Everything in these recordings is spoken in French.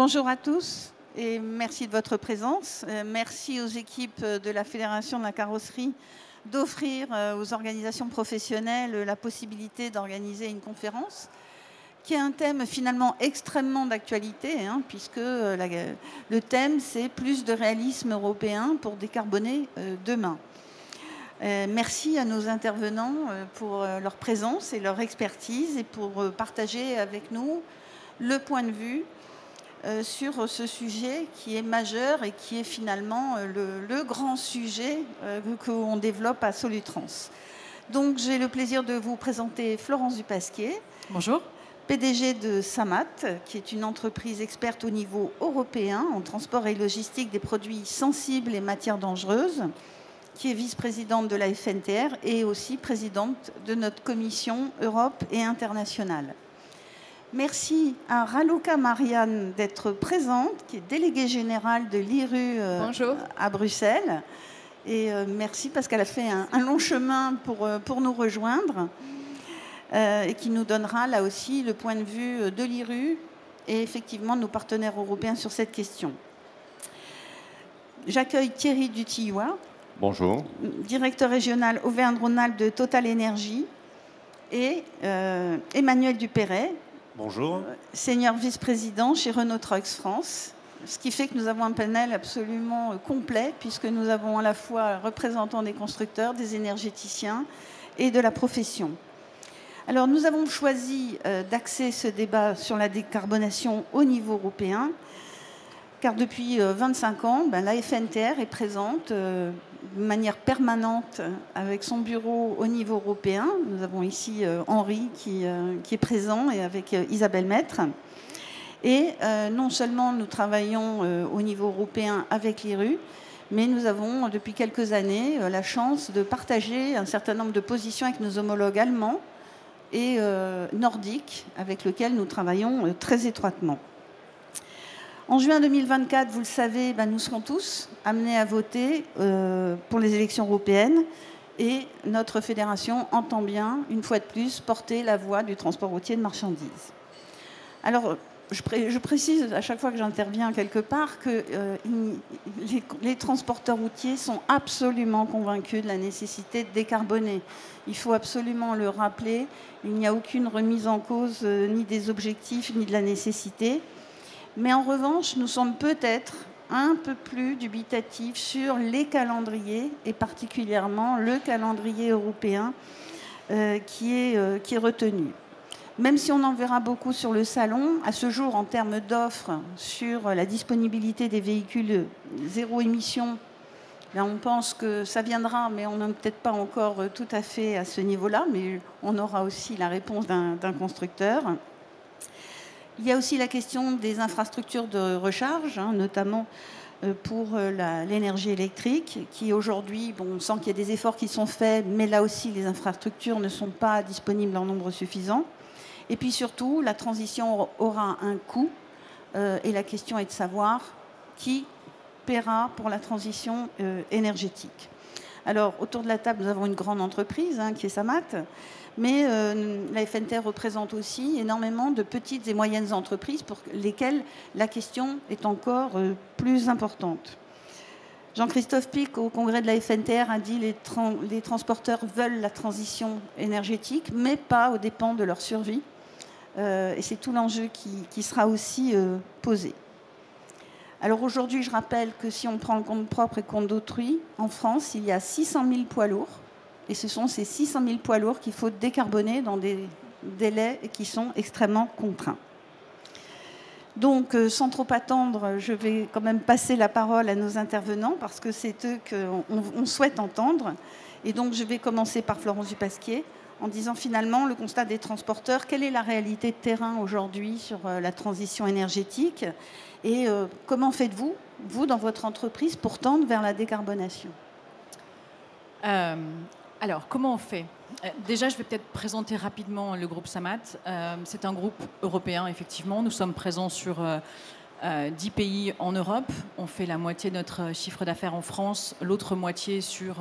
Bonjour à tous et merci de votre présence. Merci aux équipes de la Fédération de la carrosserie d'offrir aux organisations professionnelles la possibilité d'organiser une conférence qui est un thème finalement extrêmement d'actualité, puisque le thème c'est plus de réalisme européen pour décarboner demain. Merci à nos intervenants pour leur présence et leur expertise et pour partager avec nous le point de vue sur ce sujet qui est majeur et qui est finalement le grand sujet qu'on développe à Solutrans. Donc j'ai le plaisir de vous présenter Florence Dupasquier. Bonjour. PDG de Samat, qui est une entreprise experte au niveau européen en transport et logistique des produits sensibles et matières dangereuses, qui est vice-présidente de la FNTR et aussi présidente de notre commission Europe et internationale. Merci à Raluca Marianne d'être présente, qui est déléguée générale de l'IRU à Bruxelles. Et merci parce qu'elle a fait un long chemin pour nous rejoindre et qui nous donnera là aussi le point de vue de l'IRU et effectivement de nos partenaires européens sur cette question. J'accueille Thierry Dutillois. Bonjour. Directeur régional Auvergne-Rhône-Alpes de Total Energy et Emmanuel Dupéret. Bonjour. Senior vice-président chez Renault Trucks France, ce qui fait que nous avons un panel absolument complet puisque nous avons à la fois représentants des constructeurs, des énergéticiens et de la profession. Alors nous avons choisi d'axer ce débat sur la décarbonation au niveau européen car depuis 25 ans, la FNTR est présente de manière permanente avec son bureau au niveau européen. Nous avons ici Henri qui est présent et avec Isabelle Maître. Et non seulement nous travaillons au niveau européen avec l'IRU, mais nous avons depuis quelques années la chance de partager un certain nombre de positions avec nos homologues allemands et nordiques avec lesquels nous travaillons très étroitement. En juin 2024, vous le savez, nous serons tous amenés à voter pour les élections européennes et notre fédération entend bien, une fois de plus, porter la voix du transport routier de marchandises. Alors, je précise à chaque fois que j'interviens quelque part que les transporteurs routiers sont absolument convaincus de la nécessité de décarboner. Il faut absolument le rappeler, il n'y a aucune remise en cause ni des objectifs ni de la nécessité. Mais en revanche, nous sommes peut-être un peu plus dubitatifs sur les calendriers, et particulièrement le calendrier européen qui est retenu. Même si on en verra beaucoup sur le salon, à ce jour, en termes d'offres sur la disponibilité des véhicules zéro émission, là, on pense que ça viendra, mais on n'est peut-être pas encore tout à fait à ce niveau-là, mais on aura aussi la réponse d'un constructeur. Il y a aussi la question des infrastructures de recharge, notamment pour l'énergie électrique, qui aujourd'hui, on sent qu'il y a des efforts qui sont faits, mais là aussi, les infrastructures ne sont pas disponibles en nombre suffisant. Et puis surtout, la transition aura un coût, et la question est de savoir qui paiera pour la transition énergétique. Alors, autour de la table, nous avons une grande entreprise qui est Samat, mais la FNTR représente aussi énormément de petites et moyennes entreprises pour lesquelles la question est encore plus importante. Jean-Christophe Pic, au congrès de la FNTR, a dit que les transporteurs veulent la transition énergétique, mais pas aux dépens de leur survie. Et c'est tout l'enjeu qui sera aussi posé. Alors aujourd'hui, je rappelle que si on prend le compte propre et le compte d'autrui, en France, il y a 600 000 poids lourds. Et ce sont ces 600 000 poids lourds qu'il faut décarboner dans des délais qui sont extrêmement contraints. Donc, sans trop attendre, je vais quand même passer la parole à nos intervenants parce que c'est eux qu'on souhaite entendre. Et donc, je vais commencer par Florence Dupasquier en disant finalement le constat des transporteurs. Quelle est la réalité de terrain aujourd'hui sur la transition énergétique et comment faites-vous, vous, dans votre entreprise, pour tendre vers la décarbonation ? Alors, comment on fait ? Déjà, je vais peut-être présenter rapidement le groupe Samat. C'est un groupe européen, effectivement. Nous sommes présents sur 10 pays en Europe. On fait la moitié de notre chiffre d'affaires en France, l'autre moitié sur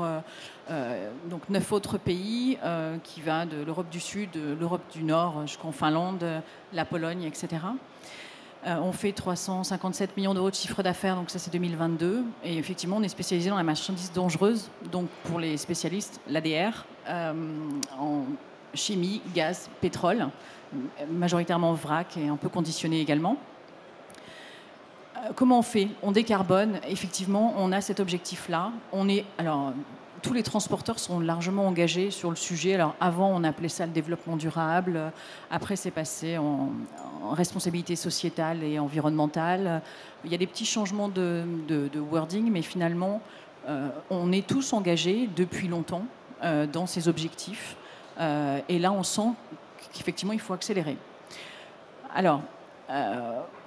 donc 9 autres pays, qui va de l'Europe du Sud, de l'Europe du Nord jusqu'en Finlande, la Pologne, etc. On fait 357 millions d'euros de chiffre d'affaires, donc ça c'est 2022. Et effectivement, on est spécialisé dans la marchandise dangereuse, donc pour les spécialistes, l'ADR, en chimie, gaz, pétrole, majoritairement vrac et un peu conditionné également. Comment on fait? On décarbone. Effectivement, on a cet objectif-là. Tous les transporteurs sont largement engagés sur le sujet. Alors, avant, on appelait ça le développement durable. Après, c'est passé en responsabilité sociétale et environnementale. Il y a des petits changements de wording, mais finalement, on est tous engagés depuis longtemps dans ces objectifs. Et là, on sent qu'effectivement, il faut accélérer. Alors,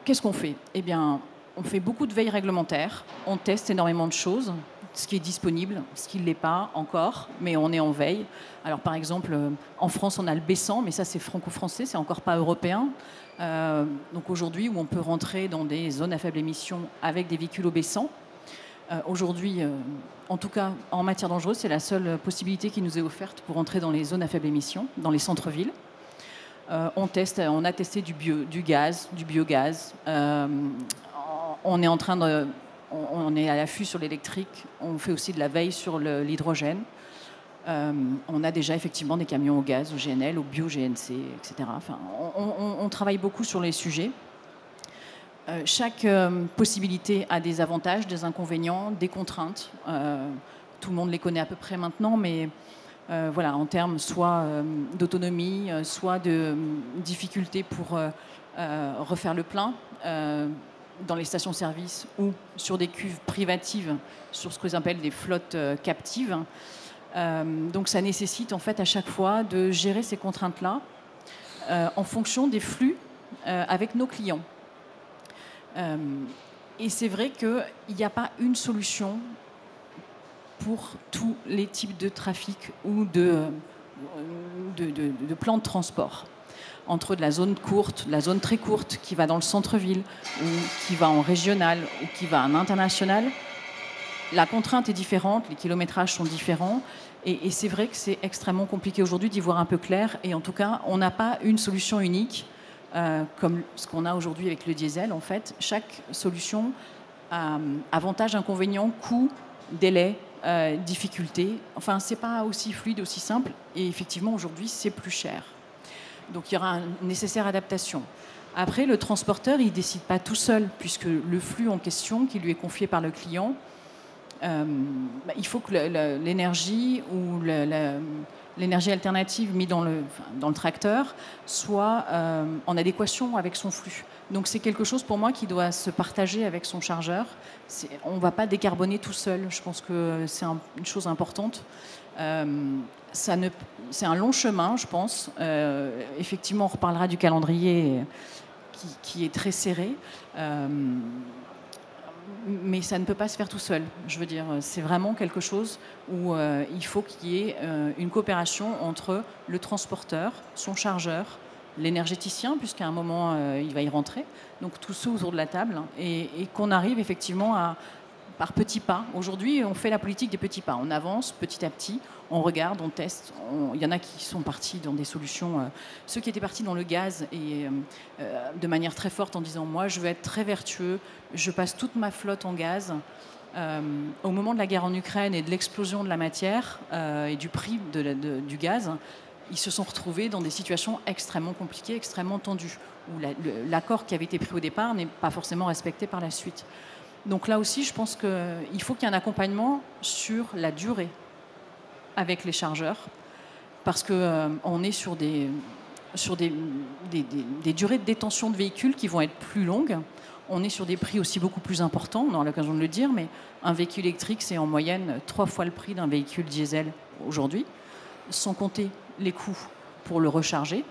qu'est-ce qu'on fait? Eh bien, on fait beaucoup de veille réglementaire, on teste énormément de choses, ce qui est disponible, ce qui ne l'est pas encore, mais on est en veille. Alors par exemple, en France, on a le B100, mais ça c'est franco-français, c'est encore pas européen. Donc aujourd'hui, où on peut rentrer dans des zones à faible émission avec des véhicules au B100. Aujourd'hui, en tout cas en matière dangereuse, c'est la seule possibilité qui nous est offerte pour entrer dans les zones à faible émission, dans les centres-villes. On a testé du gaz, du biogaz. On est à l'affût sur l'électrique. On fait aussi de la veille sur l'hydrogène. On a déjà effectivement des camions au gaz, au GNL, au bio-GNC, etc. Enfin, on travaille beaucoup sur les sujets. Chaque possibilité a des avantages, des inconvénients, des contraintes. Tout le monde les connaît à peu près maintenant, mais voilà, en termes soit d'autonomie, soit de difficultés pour refaire le plein dans les stations-service ou sur des cuves privatives, sur ce que j'appelle des flottes captives. Donc ça nécessite en fait à chaque fois de gérer ces contraintes-là en fonction des flux avec nos clients. Et c'est vrai qu'il n'y a pas une solution pour tous les types de trafic ou de plans de transport. Entre de la zone courte, de la zone très courte qui va dans le centre-ville, ou qui va en régional, ou qui va en international, la contrainte est différente, les kilométrages sont différents. Et c'est vrai que c'est extrêmement compliqué aujourd'hui d'y voir un peu clair. Et en tout cas, on n'a pas une solution unique, comme ce qu'on a aujourd'hui avec le diesel. En fait, chaque solution a avantages, inconvénients, coûts, délais, difficultés. Enfin, c'est pas aussi fluide, aussi simple. Et effectivement, aujourd'hui, c'est plus cher. Donc, il y aura une nécessaire adaptation. Après, le transporteur, il ne décide pas tout seul, puisque le flux en question, qui lui est confié par le client, il faut que l'énergie ou l'énergie alternative mise dans le tracteur soit en adéquation avec son flux. Donc c'est quelque chose pour moi qui doit se partager avec son chargeur. On ne va pas décarboner tout seul. Je pense que c'est une chose importante. C'est un long chemin, je pense. Effectivement, on reparlera du calendrier qui est très serré. Mais ça ne peut pas se faire tout seul. Je veux dire, c'est vraiment quelque chose où il faut qu'il y ait une coopération entre le transporteur, son chargeur, l'énergéticien, puisqu'à un moment, il va y rentrer. Donc, tous ceux autour de la table. Et qu'on arrive effectivement par petits pas. Aujourd'hui, on fait la politique des petits pas. On avance petit à petit, on regarde, on teste. Il y en a qui sont partis dans des solutions. Ceux qui étaient partis dans le gaz et de manière très forte en disant « moi, je veux être très vertueux, je passe toute ma flotte en gaz ». Au moment de la guerre en Ukraine et de l'explosion de la matière et du prix du gaz, ils se sont retrouvés dans des situations extrêmement compliquées, extrêmement tendues, où l'accord qui avait été pris au départ n'est pas forcément respecté par la suite. Donc là aussi, je pense qu'il faut qu'il y ait un accompagnement sur la durée avec les chargeurs, parce qu'on est sur des durées de détention de véhicules qui vont être plus longues. On est sur des prix aussi beaucoup plus importants, on aura l'occasion de le dire, mais un véhicule électrique, c'est en moyenne 3 fois le prix d'un véhicule diesel aujourd'hui, sans compter les coûts pour le recharger,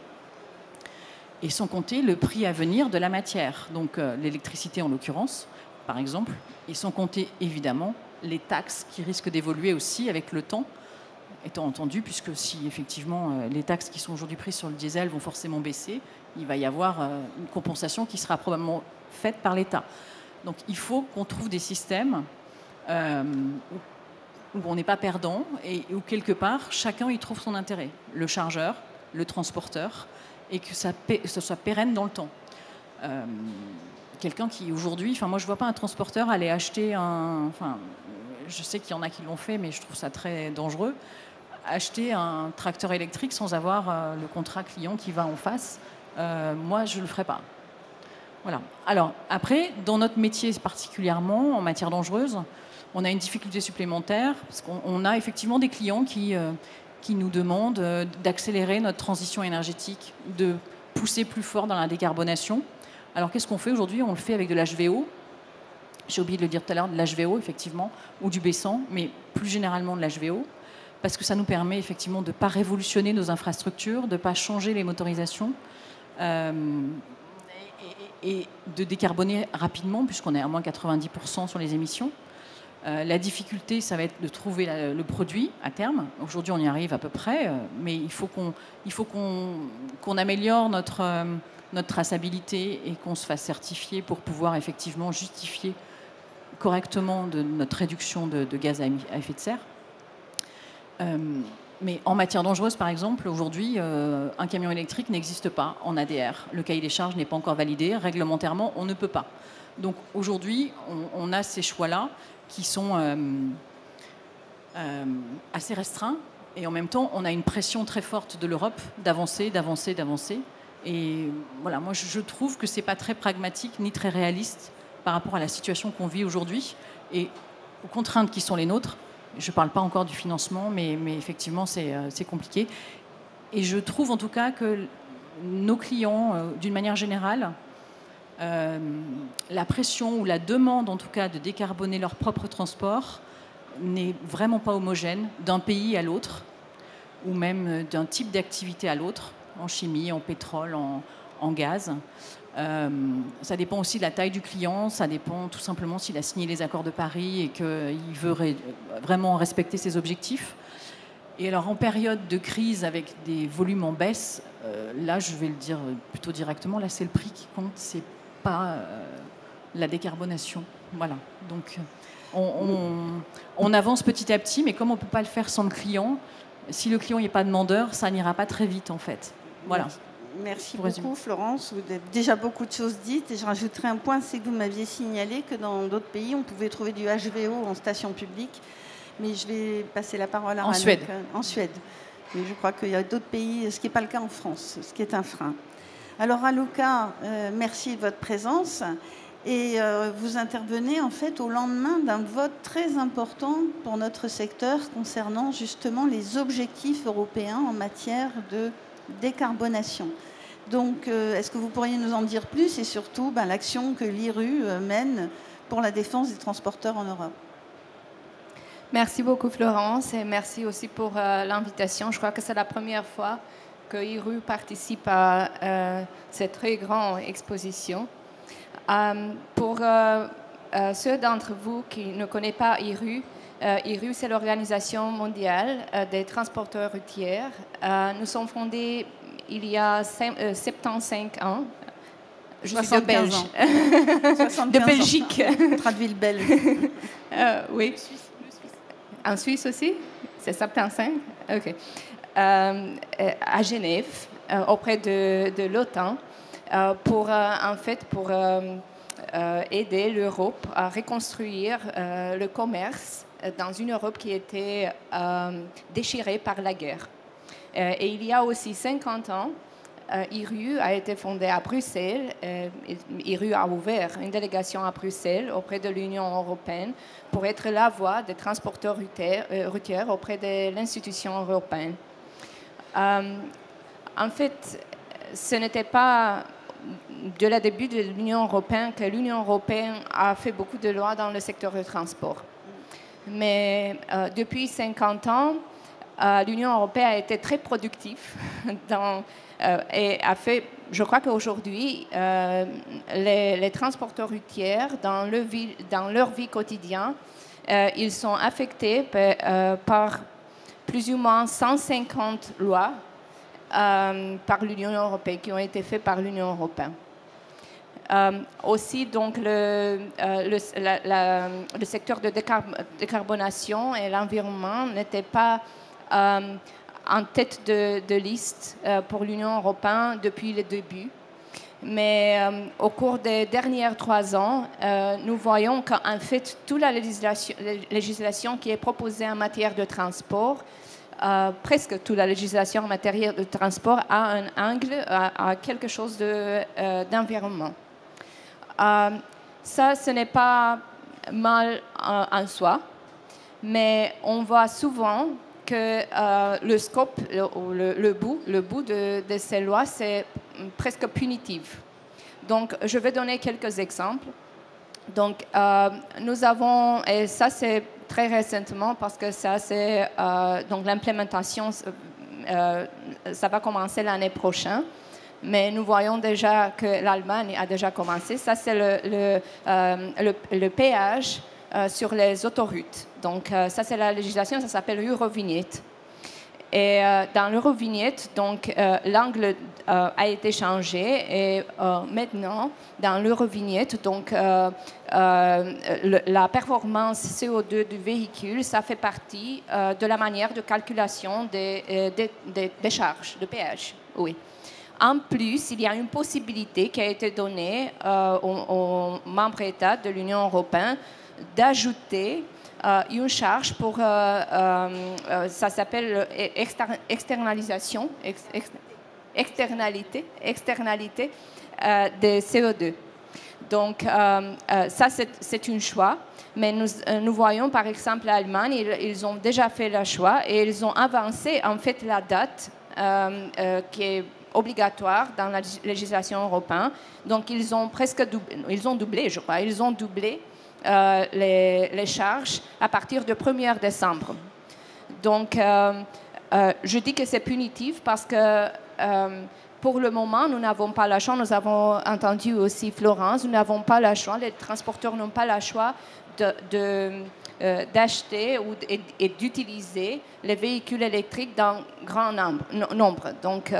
et sans compter le prix à venir de la matière, donc l'électricité en l'occurrence, par exemple, et sans compter évidemment les taxes qui risquent d'évoluer aussi avec le temps, étant entendu, puisque si effectivement les taxes qui sont aujourd'hui prises sur le diesel vont forcément baisser, il va y avoir une compensation qui sera probablement faite par l'État. Donc il faut qu'on trouve des systèmes où on n'est pas perdant et où quelque part chacun y trouve son intérêt, le chargeur, le transporteur, et que ça soit pérenne dans le temps. quelqu'un qui aujourd'hui, enfin moi je vois pas un transporteur aller acheter enfin je sais qu'il y en a qui l'ont fait, mais je trouve ça très dangereux, acheter un tracteur électrique sans avoir le contrat client qui va en face. Moi je le ferai pas. Voilà. Alors après, dans notre métier particulièrement en matière dangereuse, on a une difficulté supplémentaire parce qu'on a effectivement des clients qui nous demandent d'accélérer notre transition énergétique, de pousser plus fort dans la décarbonation. Alors qu'est-ce qu'on fait aujourd'hui? On le fait avec de l'HVO. J'ai oublié de le dire tout à l'heure, de l'HVO effectivement, ou du B100, mais plus généralement de l'HVO, parce que ça nous permet effectivement de ne pas révolutionner nos infrastructures, de ne pas changer les motorisations et de décarboner rapidement, puisqu'on est à moins 90% sur les émissions. La difficulté, ça va être de trouver le produit à terme. Aujourd'hui, on y arrive à peu près, mais il faut qu'on améliore notre traçabilité et qu'on se fasse certifier pour pouvoir effectivement justifier correctement de notre réduction de gaz à effet de serre. Mais en matière dangereuse, par exemple, aujourd'hui, un camion électrique n'existe pas en ADR. Le cahier des charges n'est pas encore validé. Réglementairement, on ne peut pas. Donc aujourd'hui, on a ces choix-là qui sont assez restreints. Et en même temps, on a une pression très forte de l'Europe d'avancer. Et voilà, moi, je trouve que ce n'est pas très pragmatique ni très réaliste par rapport à la situation qu'on vit aujourd'hui et aux contraintes qui sont les nôtres. Je ne parle pas encore du financement, mais effectivement, c'est compliqué. Et je trouve en tout cas que nos clients, d'une manière générale, la pression ou la demande en tout cas de décarboner leur propre transport n'est vraiment pas homogène d'un pays à l'autre ou même d'un type d'activité à l'autre, en chimie, en pétrole, en gaz. Ça dépend aussi de la taille du client, ça dépend tout simplement s'il a signé les accords de Paris et qu'il veut vraiment respecter ses objectifs. Et alors en période de crise avec des volumes en baisse, là je vais le dire plutôt directement, là c'est le prix qui compte, c'est pas la décarbonation. Voilà, donc on avance petit à petit, mais comme on ne peut pas le faire sans le client, si le client n'est pas demandeur, ça n'ira pas très vite en fait. Voilà. Merci beaucoup, Florence. Vous avez déjà beaucoup de choses dites. Et je rajouterai un point, c'est que vous m'aviez signalé que dans d'autres pays, on pouvait trouver du HVO en station publique. Mais je vais passer la parole à Suède. En Suède. Mais je crois qu'il y a d'autres pays, ce qui n'est pas le cas en France, ce qui est un frein. Alors, Raluca, merci de votre présence. Et vous intervenez en fait au lendemain d'un vote très important pour notre secteur concernant justement les objectifs européens en matière de décarbonation. Donc, est-ce que vous pourriez nous en dire plus et surtout l'action que l'IRU mène pour la défense des transporteurs en Europe? Merci beaucoup, Florence, et merci aussi pour l'invitation. Je crois que c'est la première fois que IRU participe à cette très grande exposition. Pour ceux d'entre vous qui ne connaissent pas IRU, IRU, c'est l'Organisation mondiale des transporteurs routiers. Nous sommes fondés il y a 75 ans. Je suis de Belge. De Belgique. Traduit le belge. Oui. En Suisse aussi? C'est 75? OK. À Genève, auprès de l'OTAN, pour aider l'Europe à reconstruire le commerce dans une Europe qui était déchirée par la guerre. Et il y a aussi 50 ans, IRU a été fondé à Bruxelles. IRU a ouvert une délégation à Bruxelles auprès de l'Union européenne pour être la voix des transporteurs routiers auprès de l'institution européenne. En fait, ce n'était pas de le début de l'Union européenne que l'Union européenne a fait beaucoup de lois dans le secteur du transport. Mais depuis 50 ans, l'Union européenne a été très productive et a fait, je crois qu'aujourd'hui, les transporteurs routiers, dans leur vie quotidienne, ils sont affectés par plus ou moins 150 lois par l'Union européenne, qui ont été faites par l'Union européenne. Aussi, donc, le secteur de décarbonation et l'environnement n'étaient pas en tête de liste pour l'Union européenne depuis le début. Mais au cours des derniers 3 ans, nous voyons qu'en fait, toute la législation qui est proposée en matière de transport, presque toute la législation en matière de transport a un angle à quelque chose d'environnement. Ça, ce n'est pas mal en soi, mais on voit souvent que le scope, le bout de ces lois, c'est presque punitif. Donc, je vais donner quelques exemples. Donc, nous avons, et ça c'est très récemment parce que ça c'est, donc l'implémentation, ça va commencer l'année prochaine. Mais nous voyons déjà que l'Allemagne a déjà commencé. Ça, c'est le péage sur les autoroutes. Donc, ça, c'est la législation, ça s'appelle Eurovignette. Et dans l'Eurovignette, donc, l'angle a été changé. Et maintenant, dans l'Eurovignette, donc, la performance CO2 du véhicule, ça fait partie de la manière de calculation des charges de péage. Oui. En plus, il y a une possibilité qui a été donnée aux membres États de l'Union européenne d'ajouter une charge pour, ça s'appelle externalité des CO2. Donc, ça, c'est un choix. Mais nous voyons, par exemple, l'Allemagne, ils ont déjà fait le choix et ils ont avancé, en fait, la date qui est obligatoire dans la législation européenne. Donc, ils ont doublé, je crois, ils ont doublé les charges à partir du 1er décembre. Donc, je dis que c'est punitif parce que pour le moment, nous n'avons pas le choix. Nous avons entendu aussi Florence, nous n'avons pas le choix, les transporteurs n'ont pas le choix d'acheter et d'utiliser les véhicules électriques dans grand nombre. Donc,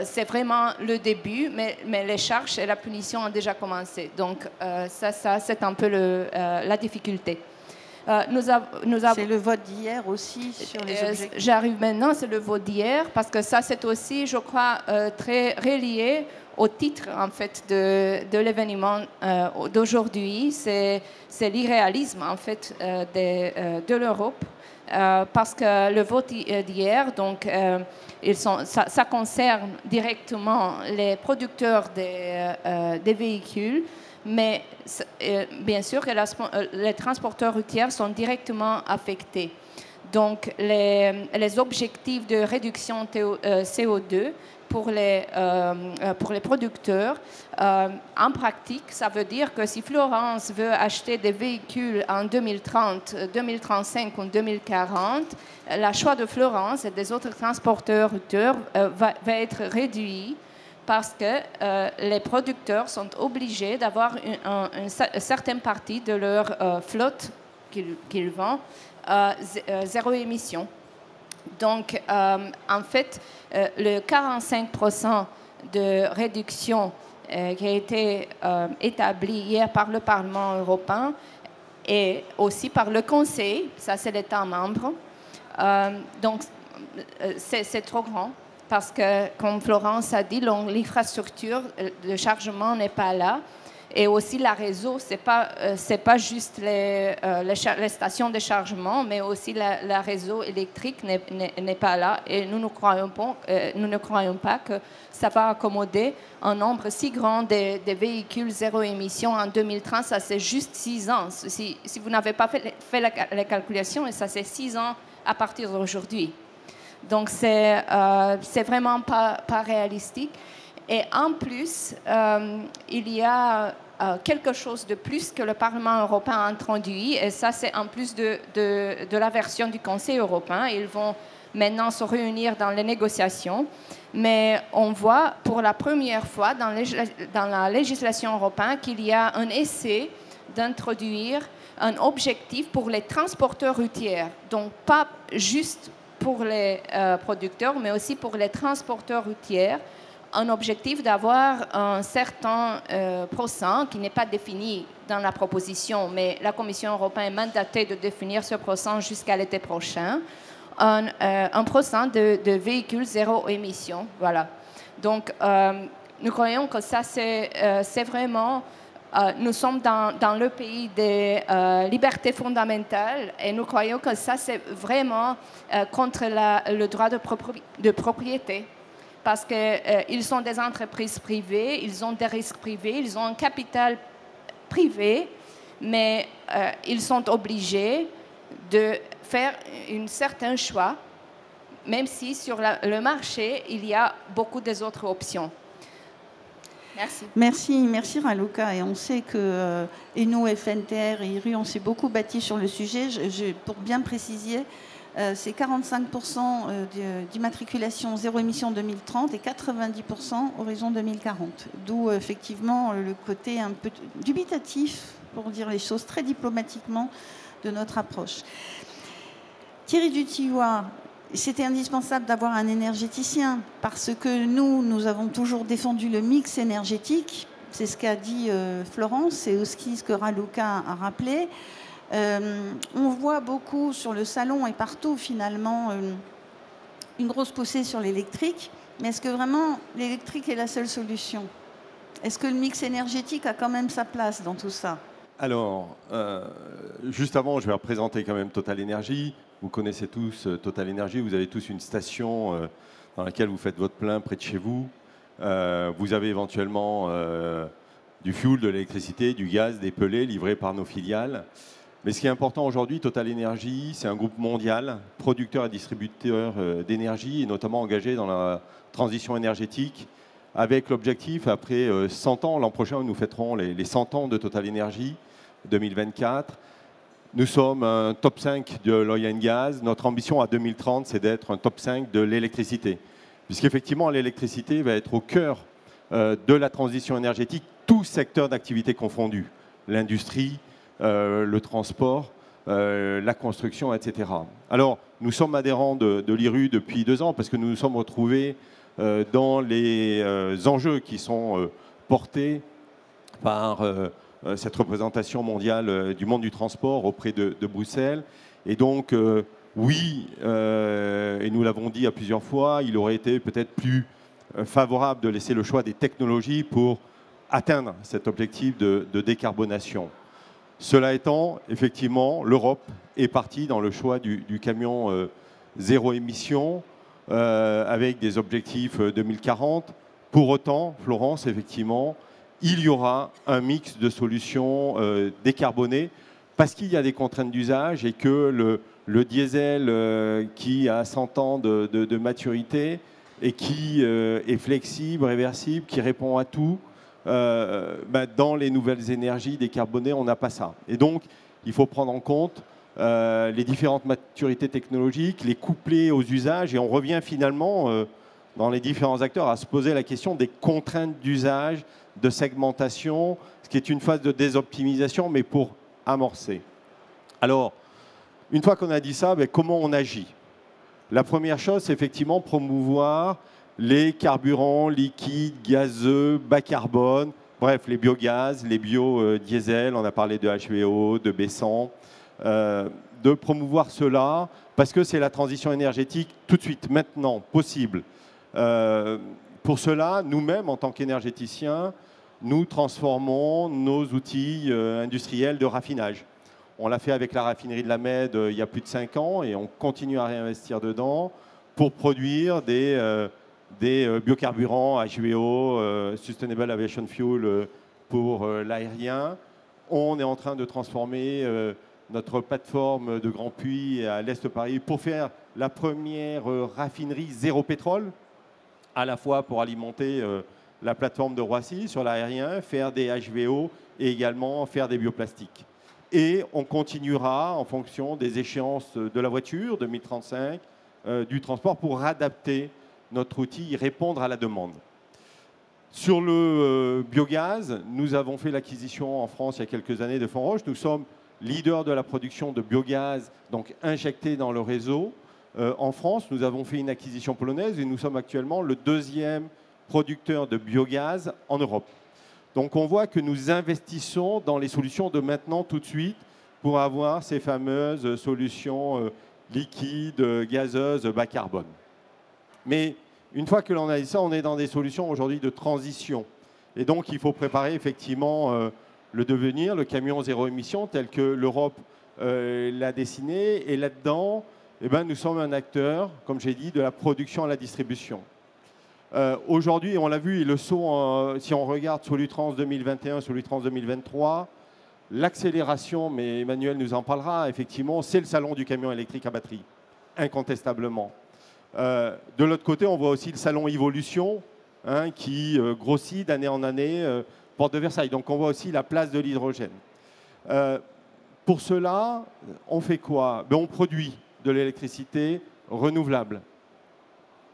c'est vraiment le début, mais les charges et la punition ont déjà commencé. Donc, ça c'est un peu la difficulté. C'est le vote d'hier aussi sur les objectifs. J'arrive maintenant, c'est le vote d'hier, parce que ça, c'est aussi, je crois, très relié au titre, en fait, de l'événement d'aujourd'hui. C'est l'irréalisme, en fait, de l'Europe, parce que le vote d'hier, donc, ça concerne directement les producteurs des véhicules, mais bien sûr que les transporteurs routiers sont directement affectés. Donc, les objectifs de réduction CO2 pour les producteurs, en pratique, ça veut dire que si Florence veut acheter des véhicules en 2030, 2035 ou 2040, le choix de Florence et des autres transporteurs routiers va être réduit parce que les producteurs sont obligés d'avoir une certaine partie de leur flotte qu'ils vendent zéro émission. Donc, en fait, le 45% de réduction qui a été établi hier par le Parlement européen et aussi par le Conseil, ça c'est l'État membre. Donc, c'est trop grand parce que, comme Florence a dit, l'infrastructure de chargement n'est pas là. Et aussi, la réseau, c'est pas juste les stations de chargement, mais aussi la réseau électrique n'est pas là. Et nous ne croyons pas que ça va accommoder un nombre si grand de véhicules zéro émission en 2030. Ça, c'est juste 6 ans. Si vous n'avez pas fait la calculation, ça, c'est 6 ans à partir d'aujourd'hui. Donc, c'est vraiment pas réalistique. Et en plus, il y a quelque chose de plus que le Parlement européen a introduit, et ça c'est en plus de la version du Conseil européen. Ils vont maintenant se réunir dans les négociations, mais on voit pour la première fois dans la législation européenne qu'il y a un essai d'introduire un objectif pour les transporteurs routiers, donc pas juste pour les producteurs, mais aussi pour les transporteurs routiers, un objectif d'avoir un certain pourcent qui n'est pas défini dans la proposition, mais la Commission européenne est mandatée de définir ce pourcent jusqu'à l'été prochain, un pourcent de véhicules zéro émission. Voilà. Donc, nous croyons que ça, c'est vraiment... nous sommes dans le pays des libertés fondamentales et nous croyons que ça, c'est vraiment contre le droit de propriété. Parce qu'ils sont des entreprises privées, ils ont des risques privés, ils ont un capital privé, mais ils sont obligés de faire un certain choix, même si sur le marché, il y a beaucoup d'autres options. Merci. Merci Raluca. Et on sait que et nous, FNTR et IRU, on s'est beaucoup bâti sur le sujet. Pour bien préciser, c'est 45% d'immatriculation zéro émission 2030 et 90% horizon 2040. D'où effectivement le côté un peu dubitatif, pour dire les choses très diplomatiquement, de notre approche. Thierry Dutillot, c'était indispensable d'avoir un énergéticien parce que nous avons toujours défendu le mix énergétique. C'est ce qu'a dit Florence et aussi ce que Raluca a rappelé. On voit beaucoup sur le salon et partout finalement une grosse poussée sur l'électrique. Mais est-ce que vraiment l'électrique est la seule solution? Est-ce que le mix énergétique a quand même sa place dans tout ça? Alors, juste avant, je vais représenter quand même Total Energy. Vous connaissez tous Total Energy, vous avez tous une station dans laquelle vous faites votre plein près de chez vous. Vous avez éventuellement du fuel, de l'électricité, du gaz, des pellets livrés par nos filiales. Mais ce qui est important aujourd'hui, Total Energy, c'est un groupe mondial, producteur et distributeur d'énergie, et notamment engagé dans la transition énergétique, avec l'objectif, après 100 ans, l'an prochain, nous fêterons les 100 ans de Total Energy, 2024. Nous sommes un top 5 de l'oil and gas. Notre ambition à 2030, c'est d'être un top 5 de l'électricité. Puisqu'effectivement, l'électricité va être au cœur de la transition énergétique, tous secteurs d'activité confondus. L'industrie, le transport, la construction, etc. Alors, nous sommes adhérents de l'IRU depuis 2 ans parce que nous nous sommes retrouvés dans les enjeux qui sont portés par cette représentation mondiale du monde du transport auprès de Bruxelles. Et donc, oui, et nous l'avons dit à plusieurs fois, il aurait été peut-être plus favorable de laisser le choix des technologies pour atteindre cet objectif de décarbonation. Cela étant, effectivement, l'Europe est partie dans le choix du camion zéro émission avec des objectifs 2040. Pour autant, Florence, effectivement, il y aura un mix de solutions décarbonées parce qu'il y a des contraintes d'usage et que le diesel qui a 100 ans de maturité et qui est flexible, réversible, qui répond à tout, dans les nouvelles énergies décarbonées, on n'a pas ça. Et donc, il faut prendre en compte les différentes maturités technologiques, les coupler aux usages, et on revient finalement dans les différents acteurs à se poser la question des contraintes d'usage, de segmentation, ce qui est une phase de désoptimisation, mais pour amorcer. Alors, une fois qu'on a dit ça, comment on agit? La première chose, c'est effectivement promouvoir les carburants liquides, gazeux, bas carbone, bref, les biogaz, les biodiesels, on a parlé de HVO, de B100, de promouvoir cela, parce que c'est la transition énergétique tout de suite, maintenant, possible. Pour cela, nous-mêmes, en tant qu'énergéticiens, nous transformons nos outils industriels de raffinage. On l'a fait avec la raffinerie de la Mède il y a plus de 5 ans et on continue à réinvestir dedans pour produire des biocarburants HVO, Sustainable Aviation Fuel pour l'aérien. On est en train de transformer notre plateforme de Grand Puy à l'Est de Paris pour faire la première raffinerie zéro pétrole, à la fois pour alimenter la plateforme de Roissy sur l'aérien, faire des HVO et également faire des bioplastiques. Et on continuera en fonction des échéances de la voiture, 2035, du transport, pour adapter notre outil et répondre à la demande. Sur le biogaz, nous avons fait l'acquisition en France il y a quelques années de Fonroche. Nous sommes leaders de la production de biogaz, donc injecté dans le réseau. En France, nous avons fait une acquisition polonaise et nous sommes actuellement le 2e producteur de biogaz en Europe. Donc on voit que nous investissons dans les solutions de maintenant tout de suite pour avoir ces fameuses solutions liquides, gazeuses, bas carbone. Mais une fois que l'on a dit ça, on est dans des solutions aujourd'hui de transition. Et donc, il faut préparer effectivement le devenir, le camion zéro émission tel que l'Europe l'a dessiné. Et là-dedans, eh ben, nous sommes un acteur, comme j'ai dit, de la production à la distribution. Aujourd'hui, on l'a vu, ils le sont, si on regarde Solutrans 2021, Solutrans 2023, l'accélération, mais Emmanuel nous en parlera, effectivement, c'est le salon du camion électrique à batterie, incontestablement. De l'autre côté, on voit aussi le salon Evolution, hein, qui grossit d'année en année, porte de Versailles. Donc on voit aussi la place de l'hydrogène. Pour cela, on fait quoi? On produit de l'électricité renouvelable,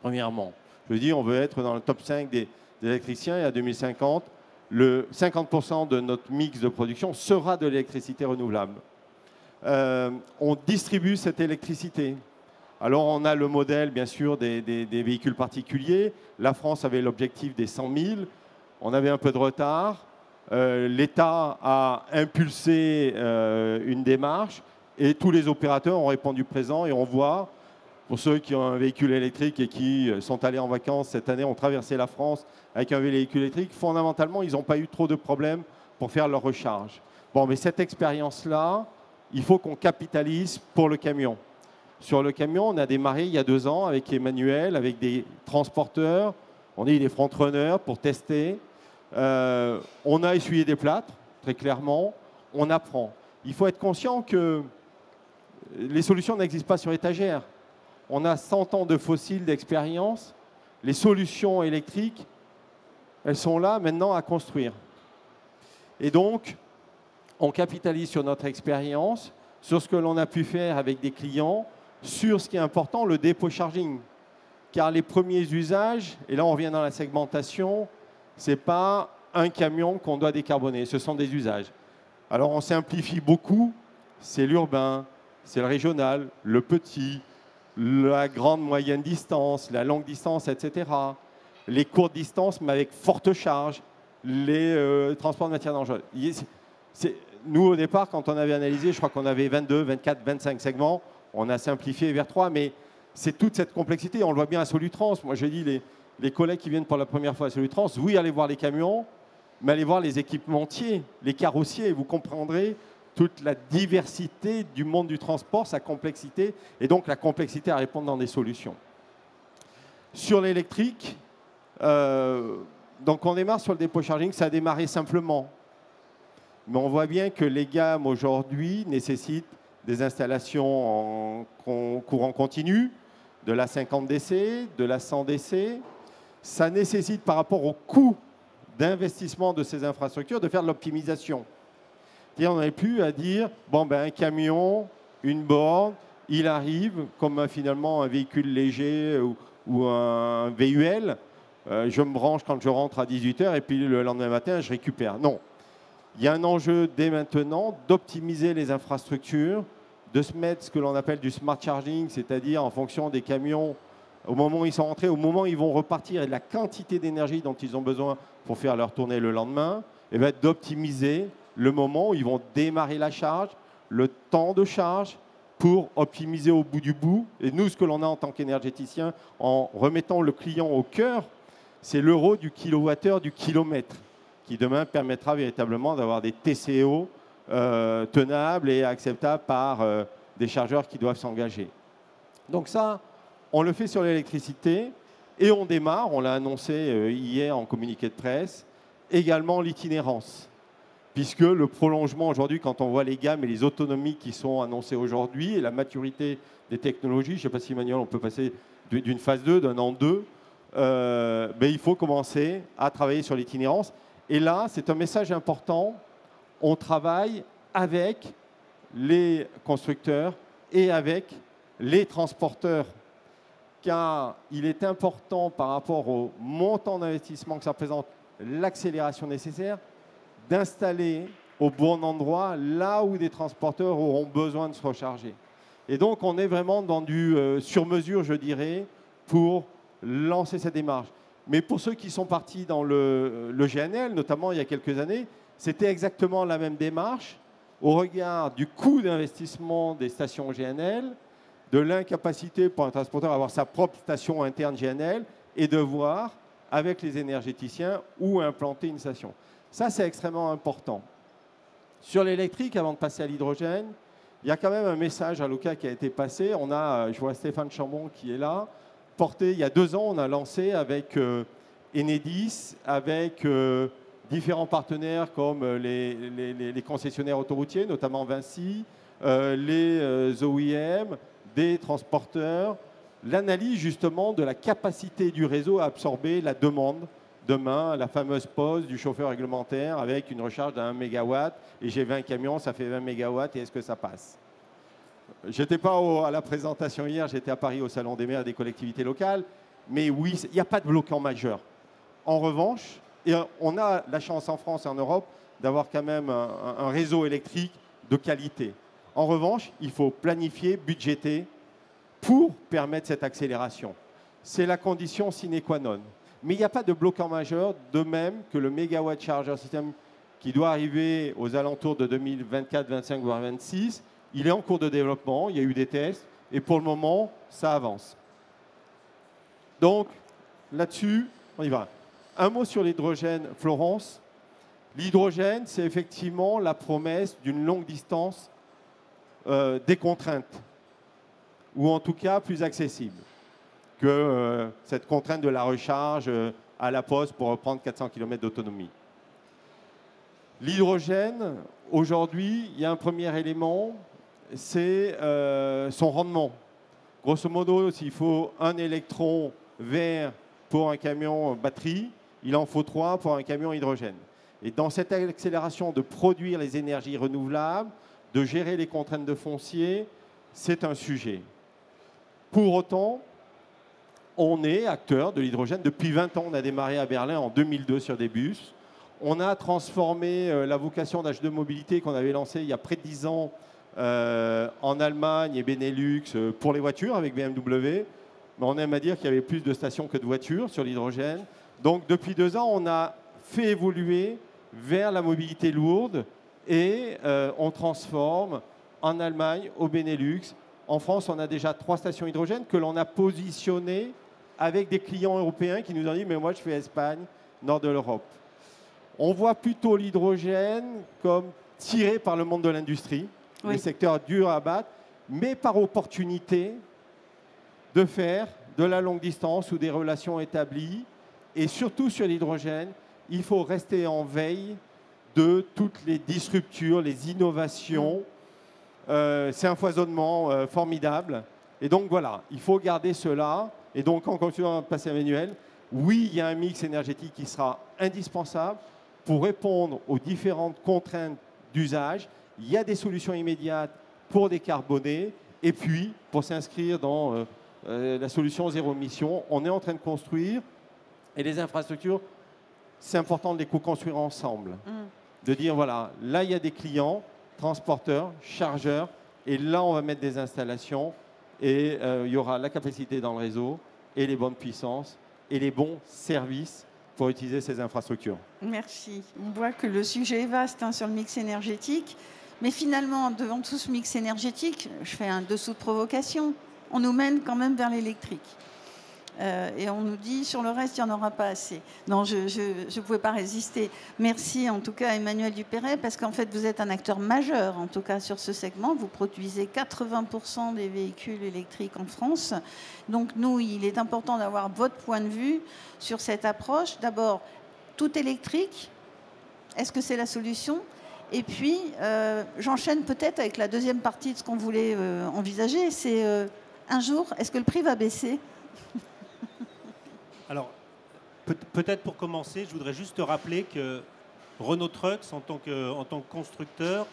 premièrement. Je veux dire, on veut être dans le top 5 des électriciens et à 2050, le 50% de notre mix de production sera de l'électricité renouvelable. On distribue cette électricité. Alors, on a le modèle, bien sûr, des véhicules particuliers. La France avait l'objectif des 100 000. On avait un peu de retard. L'État a impulsé une démarche et tous les opérateurs ont répondu présent. Et on voit, pour ceux qui ont un véhicule électrique et qui sont allés en vacances cette année, ont traversé la France avec un véhicule électrique, fondamentalement, ils n'ont pas eu trop de problèmes pour faire leur recharge. Bon, mais cette expérience-là, il faut qu'on capitalise pour le camion. Sur le camion, on a démarré il y a 2 ans avec Emmanuel, avec des transporteurs. On est des front-runners pour tester. On a essuyé des plâtres, très clairement. On apprend. Il faut être conscient que les solutions n'existent pas sur étagère. On a 100 ans de fossiles d'expérience. Les solutions électriques, elles sont là maintenant à construire. Et donc, on capitalise sur notre expérience, sur ce que l'on a pu faire avec des clients, sur ce qui est important, le dépôt charging. Car les premiers usages, et là on revient dans la segmentation, ce n'est pas un camion qu'on doit décarboner, ce sont des usages. Alors on simplifie beaucoup, c'est l'urbain, c'est le régional, le petit, la grande moyenne distance, la longue distance, etc. Les courtes distances, mais avec forte charge, les transports de matières dangereuses. Nous, au départ, quand on avait analysé, je crois qu'on avait 22, 24, 25 segments. On a simplifié vers 3, mais c'est toute cette complexité. On le voit bien à Solutrans. Moi, j'ai dit, les collègues qui viennent pour la première fois à Solutrans, oui, allez voir les camions, mais allez voir les équipementiers, les carrossiers, et vous comprendrez toute la diversité du monde du transport, sa complexité, et donc la complexité à répondre dans des solutions. Sur l'électrique, donc on démarre sur le dépôt charging, ça a démarré simplement. Mais on voit bien que les gammes aujourd'hui nécessitent des installations en courant continu, de la 50 DC, de la 100 DC. Ça nécessite par rapport au coût d'investissement de ces infrastructures de faire de l'optimisation. On n'avait plus à dire, bon, ben, un camion, une borne, il arrive comme finalement un véhicule léger ou un VUL. Je me branche quand je rentre à 18h et puis le lendemain matin, je récupère. Non. Il y a un enjeu dès maintenant d'optimiser les infrastructures, de se mettre ce que l'on appelle du smart charging, c'est-à-dire en fonction des camions, au moment où ils sont rentrés, au moment où ils vont repartir et de la quantité d'énergie dont ils ont besoin pour faire leur tournée le lendemain, et bien d'optimiser le moment où ils vont démarrer la charge, le temps de charge, pour optimiser au bout du bout. Et nous, ce que l'on a en tant qu'énergéticien, en remettant le client au cœur, c'est l'euro du kilowattheure du kilomètre, qui demain permettra véritablement d'avoir des TCO tenables et acceptables par des chargeurs qui doivent s'engager. Donc ça, on le fait sur l'électricité et on démarre, on l'a annoncé hier en communiqué de presse, également l'itinérance. Puisque le prolongement aujourd'hui, quand on voit les gammes et les autonomies qui sont annoncées aujourd'hui et la maturité des technologies, je ne sais pas si Emmanuel, on peut passer d'une phase 2, d'un an 2, il faut commencer à travailler sur l'itinérance. Et là, c'est un message important. On travaille avec les constructeurs et avec les transporteurs. Car il est important par rapport au montant d'investissement que ça représente, l'accélération nécessaire, d'installer au bon endroit, là où des transporteurs auront besoin de se recharger. Et donc, on est vraiment dans du sur-mesure, je dirais, pour lancer cette démarche. Mais pour ceux qui sont partis dans le GNL, notamment il y a quelques années, c'était exactement la même démarche au regard du coût d'investissement des stations GNL, de l'incapacité pour un transporteur à avoir sa propre station interne GNL et de voir avec les énergéticiens où implanter une station. Ça, c'est extrêmement important. Sur l'électrique, avant de passer à l'hydrogène, il y a quand même un message à l'OCA qui a été passé. On a, je vois Stéphane Chambon qui est là, porté il y a 2 ans, on a lancé avec Enedis, avec différents partenaires comme les concessionnaires autoroutiers, notamment Vinci, les OEM, des transporteurs, l'analyse justement de la capacité du réseau à absorber la demande demain, la fameuse pause du chauffeur réglementaire avec une recharge d'1 MW et j'ai 20 camions, ça fait 20 MW et est-ce que ça passe? J'étais pas à la présentation hier, j'étais à Paris au Salon des maires et des collectivités locales, mais oui, il n'y a pas de bloquant majeur. En revanche, et on a la chance en France et en Europe d'avoir quand même un réseau électrique de qualité. En revanche, il faut planifier, budgéter pour permettre cette accélération. C'est la condition sine qua non. Mais il n'y a pas de bloquant majeur, de même que le Megawatt Charger System qui doit arriver aux alentours de 2024, 2025, voire 2026. Il est en cours de développement, il y a eu des tests, et pour le moment, ça avance. Donc, là-dessus, on y va. Un mot sur l'hydrogène, Florence. L'hydrogène, c'est effectivement la promesse d'une longue distance décontrainte, ou en tout cas plus accessible que cette contrainte de la recharge à la poste pour reprendre 400 km d'autonomie. L'hydrogène, aujourd'hui, il y a un premier élément, c'est son rendement. Grosso modo, s'il faut un électron vert pour un camion batterie, il en faut 3 pour un camion hydrogène. Et dans cette accélération de produire les énergies renouvelables, de gérer les contraintes de foncier, c'est un sujet. Pour autant, on est acteur de l'hydrogène. Depuis 20 ans, on a démarré à Berlin en 2002 sur des bus. On a transformé la vocation d'H2 Mobilité qu'on avait lancée il y a près de 10 ans en Allemagne et Benelux pour les voitures avec BMW. Mais on aime à dire qu'il y avait plus de stations que de voitures sur l'hydrogène. Donc depuis 2 ans, on a fait évoluer vers la mobilité lourde et on transforme en Allemagne, au Benelux. En France, on a déjà 3 stations hydrogène que l'on a positionnées avec des clients européens qui nous ont dit « mais moi, je fais Espagne, nord de l'Europe ». On voit plutôt l'hydrogène comme tiré par le monde de l'industrie, oui. Les secteurs durs à battre, mais par opportunité de faire de la longue distance ou des relations établies. Et surtout sur l'hydrogène, il faut rester en veille de toutes les disruptures, les innovations. C'est un foisonnement formidable. Et donc voilà, il faut garder cela. Et donc en continuant à passer à Emmanuel, oui, il y a un mix énergétique qui sera indispensable pour répondre aux différentes contraintes d'usage. Il y a des solutions immédiates pour décarboner. Et puis, pour s'inscrire dans la solution zéro émission, on est en train de construire. Et les infrastructures, c'est important de les co-construire ensemble. De dire, voilà, là, il y a des clients, transporteurs, chargeurs, et là, on va mettre des installations, et il y aura la capacité dans le réseau, et les bonnes puissances, et les bons services pour utiliser ces infrastructures. Merci. On voit que le sujet est vaste sur le mix énergétique, mais finalement, devant tout ce mix énergétique, je fais un dessous de provocation, on nous mène quand même vers l'électrique. Et on nous dit, sur le reste, il n'y en aura pas assez. Non, je ne pouvais pas résister. Merci en tout cas à Emmanuel Dupéret, parce qu'en fait, vous êtes un acteur majeur, en tout cas sur ce segment. Vous produisez 80% des véhicules électriques en France. Donc nous, il est important d'avoir votre point de vue sur cette approche. D'abord, tout électrique, est-ce que c'est la solution ? Et puis, j'enchaîne peut-être avec la deuxième partie de ce qu'on voulait envisager. C'est un jour, est-ce que le prix va baisser ? Alors, peut-être pour commencer, je voudrais juste te rappeler que Renault Trucks, en tant que constructeur,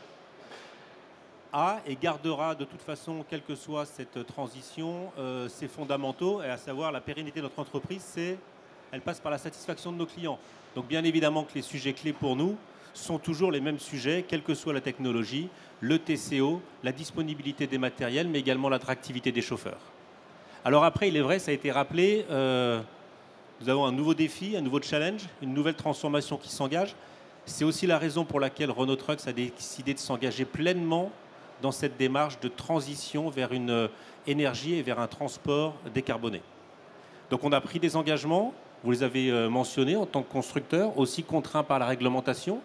a et gardera de toute façon, quelle que soit cette transition, ses fondamentaux, et à savoir la pérennité de notre entreprise, elle passe par la satisfaction de nos clients. Donc bien évidemment que les sujets clés pour nous sont toujours les mêmes sujets, quelle que soit la technologie, le TCO, la disponibilité des matériels, mais également l'attractivité des chauffeurs. Alors après, il est vrai, ça a été rappelé, nous avons un nouveau défi, un nouveau challenge, une nouvelle transformation qui s'engage. C'est aussi la raison pour laquelle Renault Trucks a décidé de s'engager pleinement dans cette démarche de transition vers une énergie et vers un transport décarboné. Donc on a pris des engagements, vous les avez mentionnés en tant que constructeur, aussi contraints par la réglementation,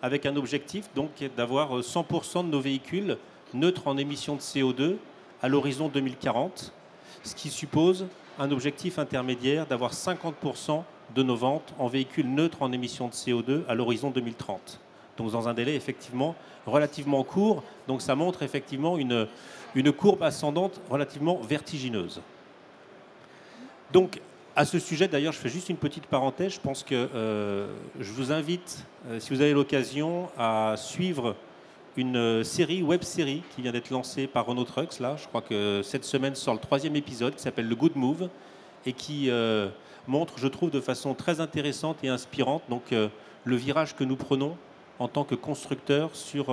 avec un objectif donc d'avoir 100% de nos véhicules neutres en émissions de CO2 à l'horizon 2040, ce qui suppose un objectif intermédiaire d'avoir 50% de nos ventes en véhicules neutres en émissions de CO2 à l'horizon 2030. Donc dans un délai effectivement relativement court, donc ça montre effectivement une courbe ascendante relativement vertigineuse. Donc à ce sujet, d'ailleurs, je fais juste une petite parenthèse. Je pense que je vous invite, si vous avez l'occasion, à suivre une série, web-série, qui vient d'être lancée par Renault Trucks. Là, je crois que cette semaine sort le 3e épisode, qui s'appelle Le Good Move, et qui montre, je trouve, de façon très intéressante et inspirante, donc, le virage que nous prenons en tant que constructeur sur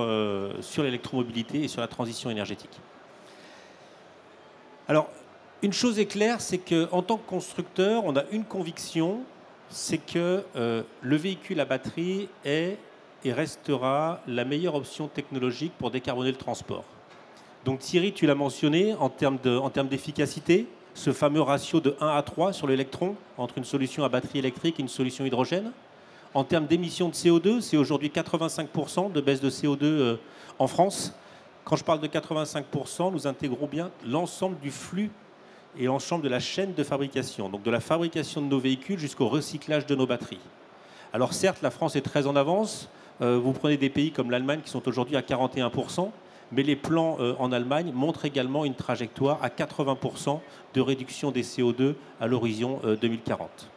l'électromobilité et sur la transition énergétique. Alors, une chose est claire, c'est qu'en tant que constructeur, on a une conviction, c'est que le véhicule à batterie est et restera la meilleure option technologique pour décarboner le transport. Donc Thierry, tu l'as mentionné, en termes d'efficacité, ce fameux ratio de 1 à 3 sur l'électron entre une solution à batterie électrique et une solution hydrogène. En termes d'émissions de CO2, c'est aujourd'hui 85% de baisse de CO2 en France. Quand je parle de 85%, nous intégrons bien l'ensemble du flux et l'ensemble de la chaîne de fabrication, donc de la fabrication de nos véhicules jusqu'au recyclage de nos batteries. Alors certes, la France est très en avance. Vous prenez des pays comme l'Allemagne qui sont aujourd'hui à 41%, mais les plans en Allemagne montrent également une trajectoire à 80% de réduction des CO2 à l'horizon 2040.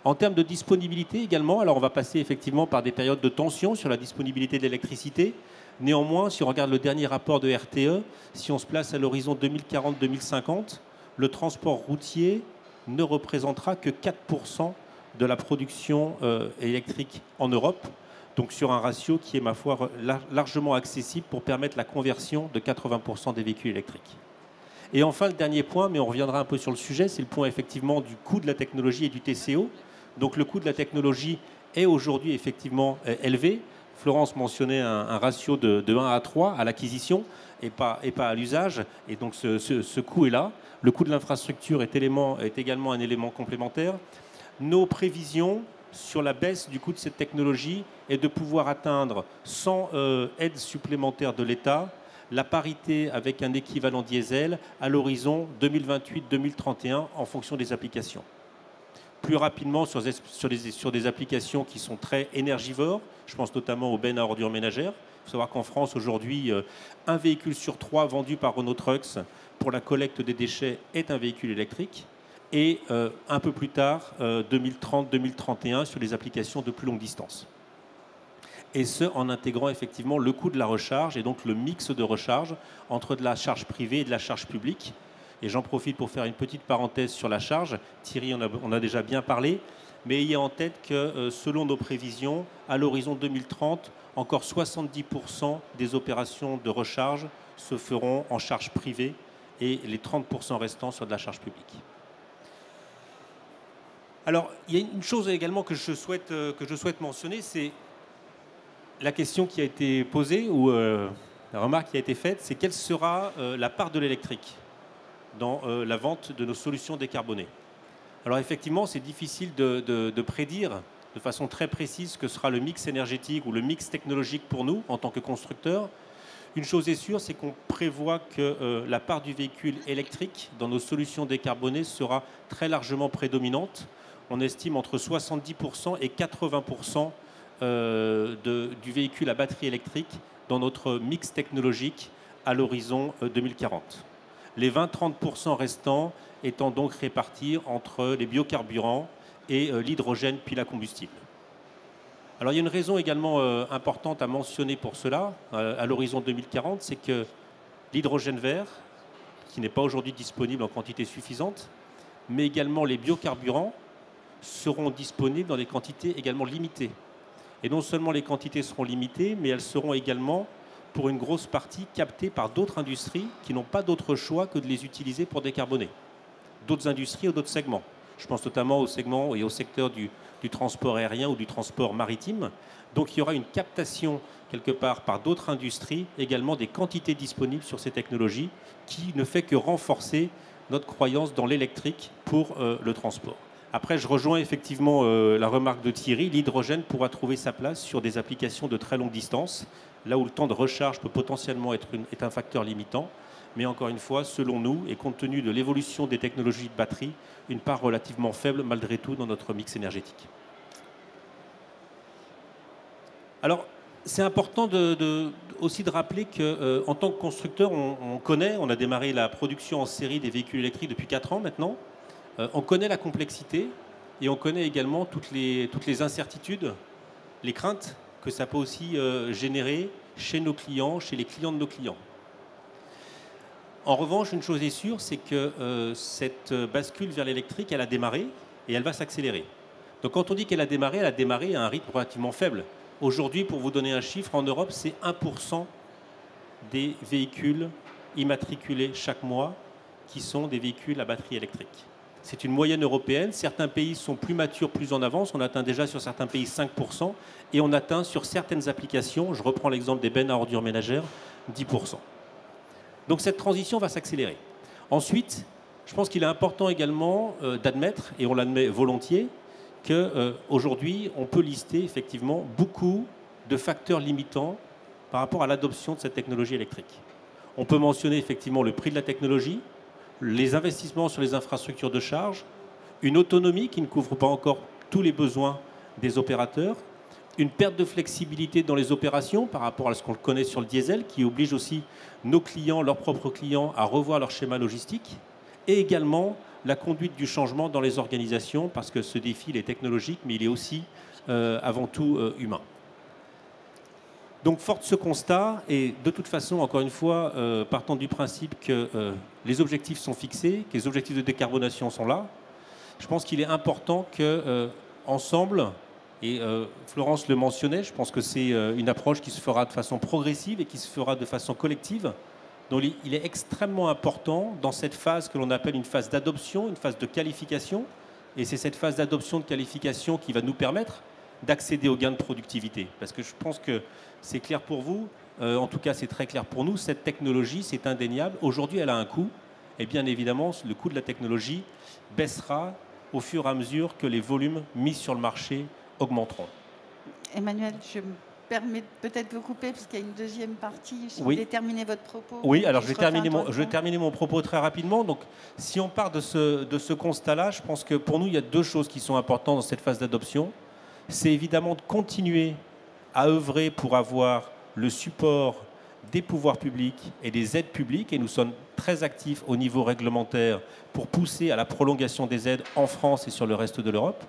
En termes de disponibilité également, alors on va passer effectivement par des périodes de tension sur la disponibilité de l'électricité. Néanmoins, si on regarde le dernier rapport de RTE, si on se place à l'horizon 2040-2050, le transport routier ne représentera que 4% de la production électrique en Europe, donc sur un ratio qui est, ma foi, largement accessible pour permettre la conversion de 80% des véhicules électriques. Et enfin, le dernier point, mais on reviendra un peu sur le sujet, c'est le point effectivement du coût de la technologie et du TCO. Donc le coût de la technologie est aujourd'hui effectivement élevé. Florence mentionnait un ratio de 1 à 3 à l'acquisition et pas à l'usage. Et donc ce coût est là. Le coût de l'infrastructure est également un élément complémentaire. Nos prévisions sur la baisse du coût de cette technologie est de pouvoir atteindre, sans aide supplémentaire de l'État, la parité avec un équivalent diesel à l'horizon 2028-2031 en fonction des applications. Plus rapidement sur des applications qui sont très énergivores, je pense notamment aux bennes à ordures ménagères. Il faut savoir qu'en France, aujourd'hui, un véhicule sur 3 vendu par Renault Trucks pour la collecte des déchets est un véhicule électrique. Et un peu plus tard, 2030-2031, sur les applications de plus longue distance. Et ce, en intégrant effectivement le coût de la recharge et donc le mix de recharge entre de la charge privée et de la charge publique. Et j'en profite pour faire une petite parenthèse sur la charge. Thierry on a déjà bien parlé, mais ayez en tête que selon nos prévisions, à l'horizon 2030, encore 70% des opérations de recharge se feront en charge privée et les 30% restants sur de la charge publique. Alors, il y a une chose également que je souhaite mentionner, c'est la question qui a été posée, ou la remarque qui a été faite, c'est quelle sera la part de l'électrique dans la vente de nos solutions décarbonées. Alors effectivement, c'est difficile de prédire de façon très précise ce que sera le mix énergétique ou le mix technologique pour nous en tant que constructeurs. Une chose est sûre, c'est qu'on prévoit que la part du véhicule électrique dans nos solutions décarbonées sera très largement prédominante. On estime entre 70% et 80% du véhicule à batterie électrique dans notre mix technologique à l'horizon 2040. Les 20-30% restants étant donc répartis entre les biocarburants et l'hydrogène pile à combustible. Alors il y a une raison également importante à mentionner pour cela, à l'horizon 2040, c'est que l'hydrogène vert, qui n'est pas aujourd'hui disponible en quantité suffisante, mais également les biocarburants, seront disponibles dans des quantités également limitées. Et non seulement les quantités seront limitées, mais elles seront également, pour une grosse partie, captées par d'autres industries qui n'ont pas d'autre choix que de les utiliser pour décarboner. D'autres industries ou d'autres segments. Je pense notamment au segment et au secteur du transport aérien ou du transport maritime. Donc il y aura une captation quelque part par d'autres industries, également des quantités disponibles sur ces technologies, qui ne fait que renforcer notre croyance dans l'électrique pour le transport. Après, je rejoins effectivement la remarque de Thierry, l'hydrogène pourra trouver sa place sur des applications de très longue distance, là où le temps de recharge peut potentiellement être un facteur limitant. Mais encore une fois, selon nous, et compte tenu de l'évolution des technologies de batterie, une part relativement faible malgré tout dans notre mix énergétique. Alors, c'est important aussi de rappeler qu'en tant que constructeur, on a démarré la production en série des véhicules électriques depuis 4 ans maintenant. On connaît la complexité et on connaît également toutes les incertitudes, les craintes que ça peut aussi générer chez nos clients, chez les clients de nos clients. En revanche, une chose est sûre, c'est que cette bascule vers l'électrique, elle a démarré et elle va s'accélérer. Donc quand on dit qu'elle a démarré à un rythme relativement faible. Aujourd'hui, pour vous donner un chiffre, en Europe, c'est 1% des véhicules immatriculés chaque mois qui sont des véhicules à batterie électrique. C'est une moyenne européenne. Certains pays sont plus matures, plus en avance. On atteint déjà sur certains pays 5% et on atteint sur certaines applications, je reprends l'exemple des bennes à ordures ménagères, 10%. Donc cette transition va s'accélérer. Ensuite, je pense qu'il est important également d'admettre, et on l'admet volontiers, qu'aujourd'hui, on peut lister effectivement beaucoup de facteurs limitants par rapport à l'adoption de cette technologie électrique. On peut mentionner effectivement le prix de la technologie, les investissements sur les infrastructures de charge, une autonomie qui ne couvre pas encore tous les besoins des opérateurs, une perte de flexibilité dans les opérations par rapport à ce qu'on connaît sur le diesel, qui oblige aussi nos clients, leurs propres clients, à revoir leur schéma logistique, et également la conduite du changement dans les organisations, parce que ce défi il est technologique, mais il est aussi avant tout humain. Donc, fort de ce constat, et de toute façon, encore une fois, partant du principe que les objectifs sont fixés, que les objectifs de décarbonation sont là, je pense qu'il est important qu'ensemble, et Florence le mentionnait, je pense que c'est une approche qui se fera de façon progressive et qui se fera de façon collective. Donc il est extrêmement important dans cette phase que l'on appelle une phase d'adoption, une phase de qualification. Et c'est cette phase d'adoption, de qualification qui va nous permettre d'accéder aux gains de productivité. Parce que je pense que c'est clair pour vous, en tout cas c'est très clair pour nous, cette technologie, c'est indéniable. Aujourd'hui, elle a un coût. Et bien évidemment, le coût de la technologie baissera au fur et à mesure que les volumes mis sur le marché augmenteront. Emmanuel, je me permets peut-être de vous couper parce qu'il y a une deuxième partie. Si oui. Vous voulez terminer votre propos. Oui, alors je vais terminer mon propos très rapidement. Donc, si on part de ce constat-là, je pense que pour nous, il y a deux choses qui sont importantes dans cette phase d'adoption. C'est évidemment de continuer à œuvrer pour avoir le support des pouvoirs publics et des aides publiques. Et nous sommes très actifs au niveau réglementaire pour pousser à la prolongation des aides en France et sur le reste de l'Europe.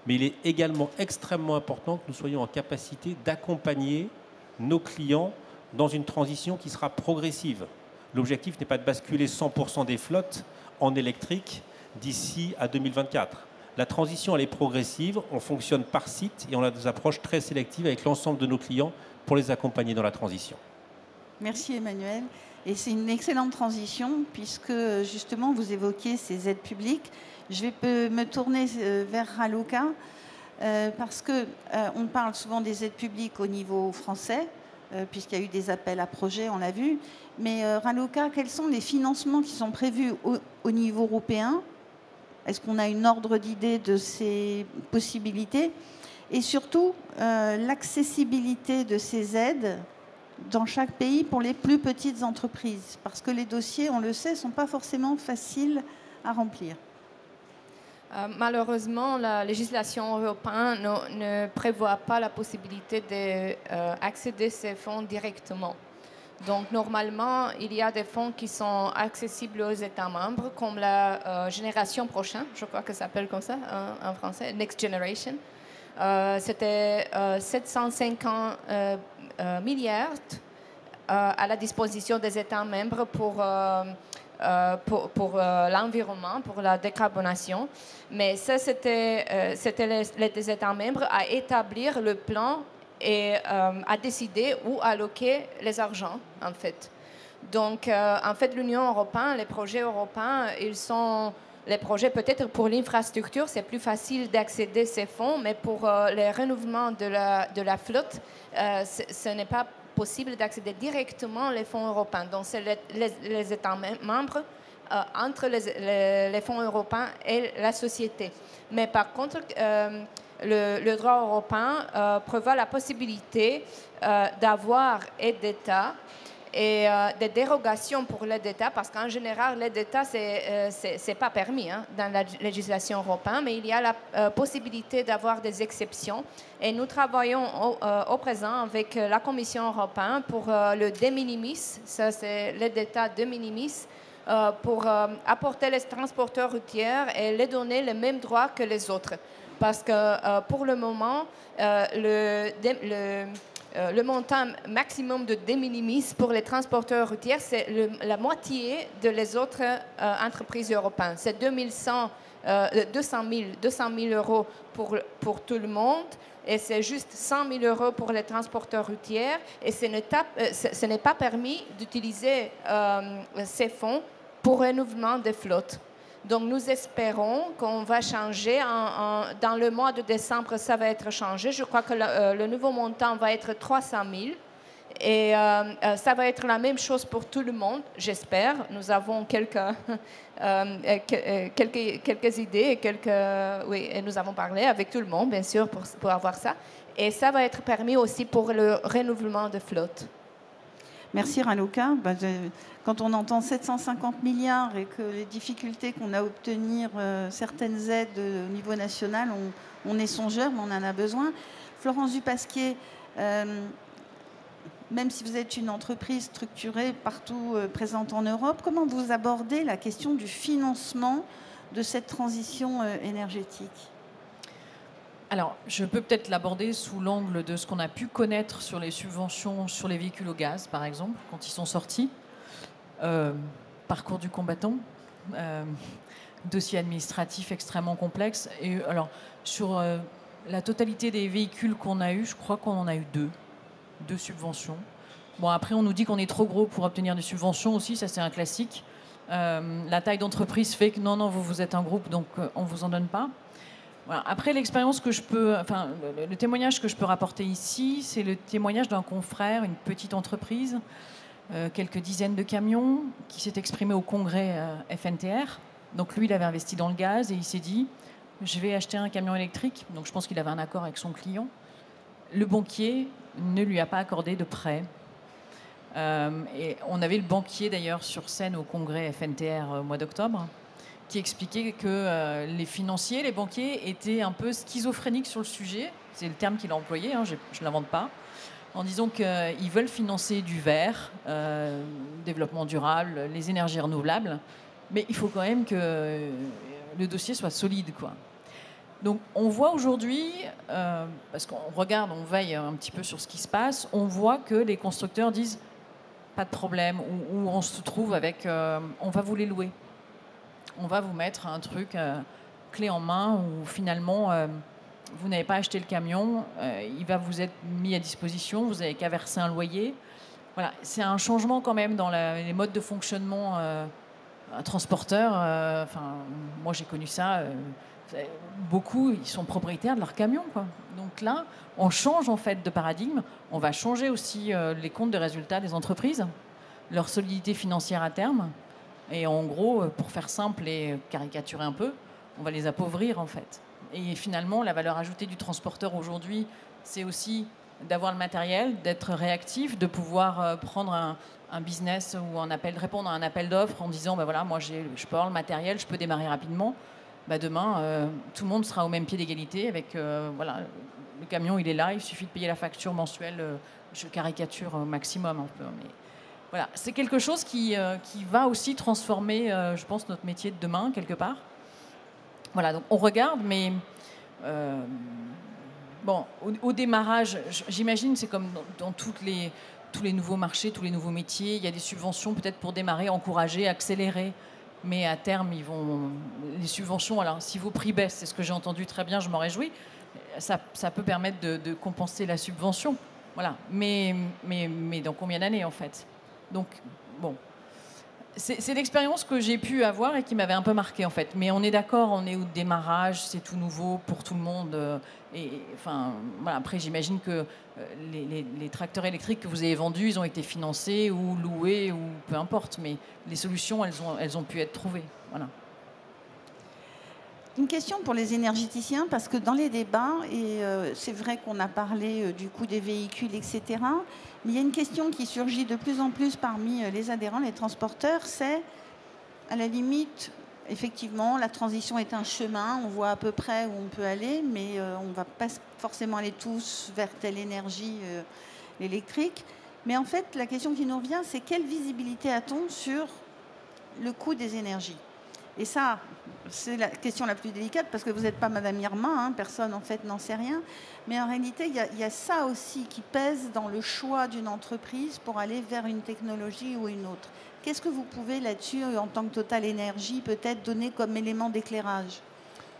Mais il est également extrêmement important que nous soyons en capacité d'accompagner nos clients dans une transition qui sera progressive. L'objectif n'est pas de basculer 100% des flottes en électrique d'ici à 2024. La transition, elle est progressive, on fonctionne par site et on a des approches très sélectives avec l'ensemble de nos clients pour les accompagner dans la transition. Merci Emmanuel. Et c'est une excellente transition puisque justement vous évoquiez ces aides publiques. Je vais me tourner vers Raluca parce qu'on parle souvent des aides publiques au niveau français puisqu'il y a eu des appels à projets, on l'a vu. Mais Raluca, quels sont les financements qui sont prévus au niveau européen? Est-ce qu'on a une ordre d'idée de ces possibilités? Et surtout, l'accessibilité de ces aides dans chaque pays pour les plus petites entreprises. Parce que les dossiers, on le sait, ne sont pas forcément faciles à remplir. Malheureusement, la législation européenne ne prévoit pas la possibilité d'accéder à ces fonds directement. Donc, normalement, il y a des fonds qui sont accessibles aux États membres, comme la génération prochaine, je crois que ça s'appelle comme ça en français, Next Generation. C'était 750 milliards à la disposition des États membres pour l'environnement, pour la décarbonation. Mais ça, c'était les États membres à établir le plan et à décider où alloquer les argents, en fait. Donc, en fait, l'Union européenne, les projets européens, les projets peut-être pour l'infrastructure, c'est plus facile d'accéder à ces fonds, mais pour le renouvellement de la flotte, ce n'est pas possible d'accéder directement aux fonds européens. Donc, c'est les États membres entre les fonds européens et la société. Mais par contre, le droit européen prévoit la possibilité d'avoir aide d'État et des dérogations pour l'aide d'État, parce qu'en général, l'aide d'État, c'est pas permis dans la législation européenne, mais il y a la possibilité d'avoir des exceptions. Et nous travaillons au présent avec la Commission européenne pour le de minimis, ça c'est l'aide d'État de minimis, pour apporter les transporteurs routiers et les donner les mêmes droits que les autres. Parce que pour le moment, le montant maximum de de minimis pour les transporteurs routiers, c'est la moitié de les autres entreprises européennes. C'est 200 000 euros pour tout le monde, et c'est juste 100 000 euros pour les transporteurs routiers, et ce n'est pas permis d'utiliser ces fonds pour renouvellement des flottes. Donc nous espérons qu'on va changer. Dans le mois de décembre, ça va être changé. Je crois que le nouveau montant va être 300 000. Et ça va être la même chose pour tout le monde, j'espère. Nous avons quelques idées et nous avons parlé avec tout le monde, bien sûr, pour avoir ça. Et ça va être permis aussi pour le renouvellement de flotte. Merci Raluca. Quand on entend 750 milliards et que les difficultés qu'on a à obtenir certaines aides au niveau national, on est songeur, mais on en a besoin. Florence Dupasquier, même si vous êtes une entreprise structurée partout présente en Europe, comment vous abordez la question du financement de cette transition énergétique ? Alors, je peux peut-être l'aborder sous l'angle de ce qu'on a pu connaître sur les subventions sur les véhicules au gaz, par exemple, quand ils sont sortis. Parcours du combattant, dossier administratif extrêmement complexe. Et alors, sur la totalité des véhicules qu'on a eu, je crois qu'on en a eu deux subventions. Bon, après, on nous dit qu'on est trop gros pour obtenir des subventions aussi, ça c'est un classique. La taille d'entreprise fait que non, vous êtes un groupe, donc on ne vous en donne pas. Voilà. Après, l'expérience que je peux, le témoignage que je peux rapporter ici, c'est le témoignage d'un confrère, une petite entreprise, quelques dizaines de camions, qui s'est exprimé au congrès FNTR. Donc lui, il avait investi dans le gaz et il s'est dit, je vais acheter un camion électrique. Donc je pense qu'il avait un accord avec son client. Le banquier ne lui a pas accordé de prêt. Et on avait le banquier d'ailleurs sur scène au congrès FNTR au mois d'octobre, qui expliquait que les financiers, les banquiers étaient un peu schizophréniques sur le sujet. C'est le terme qu'il a employé, je ne l'invente pas. En disant qu'ils veulent financer du vert, développement durable, les énergies renouvelables, mais il faut quand même que le dossier soit solide, quoi. Donc on voit aujourd'hui, parce qu'on regarde, on veille un petit peu sur ce qui se passe, on voit que les constructeurs disent pas de problème, ou on se trouve avec on va vous les louer. On va vous mettre un truc clé en main où finalement vous n'avez pas acheté le camion, il va vous être mis à disposition, vous n'avez qu'à verser un loyer. Voilà, c'est un changement quand même dans les modes de fonctionnement. Un transporteur, moi j'ai connu ça, beaucoup ils sont propriétaires de leur camion, quoi. Donc là, on change en fait de paradigme, on va changer aussi les comptes de résultats des entreprises, leur solidité financière à terme. Et en gros, pour faire simple et caricaturer un peu, on va les appauvrir en fait. Et finalement, la valeur ajoutée du transporteur aujourd'hui, c'est aussi d'avoir le matériel, d'être réactif, de pouvoir prendre un business ou répondre à un appel d'offres en disant voilà, moi je peux avoir le matériel, je peux démarrer rapidement. Demain, tout le monde sera au même pied d'égalité avec voilà, le camion il est là, il suffit de payer la facture mensuelle, je caricature au maximum un peu. Mais voilà, c'est quelque chose qui va aussi transformer, je pense, notre métier de demain, quelque part. Voilà, donc on regarde, mais au démarrage, j'imagine, c'est comme dans tous les nouveaux marchés, tous les nouveaux métiers, il y a des subventions peut-être pour démarrer, encourager, accélérer. Mais à terme, les subventions, alors si vos prix baissent, c'est ce que j'ai entendu très bien, je m'en réjouis, ça peut permettre de compenser la subvention. Voilà. Mais dans combien d'années, en fait ? Donc, bon, C'est l'expérience que j'ai pu avoir et qui m'avait un peu marqué en fait. Mais on est d'accord, on est au démarrage, c'est tout nouveau pour tout le monde. Et enfin, voilà, après, j'imagine que les tracteurs électriques que vous avez vendus, ils ont été financés ou loués ou peu importe. Mais les solutions, elles ont pu être trouvées. Voilà. Une question pour les énergéticiens, parce que dans les débats, et c'est vrai qu'on a parlé du coût des véhicules, etc., mais il y a une question qui surgit de plus en plus parmi les adhérents, les transporteurs, c'est, à la limite, effectivement, la transition est un chemin, on voit à peu près où on peut aller, mais on ne va pas forcément aller tous vers telle énergie électrique. Mais en fait, la question qui nous revient, c'est quelle visibilité a-t-on sur le coût des énergies ? Et ça, c'est la question la plus délicate, parce que vous n'êtes pas Madame Irma, hein, personne en fait n'en sait rien. Mais en réalité, il y a ça aussi qui pèse dans le choix d'une entreprise pour aller vers une technologie ou une autre. Qu'est-ce que vous pouvez là-dessus, en tant que Total Énergie, peut-être donner comme élément d'éclairage ?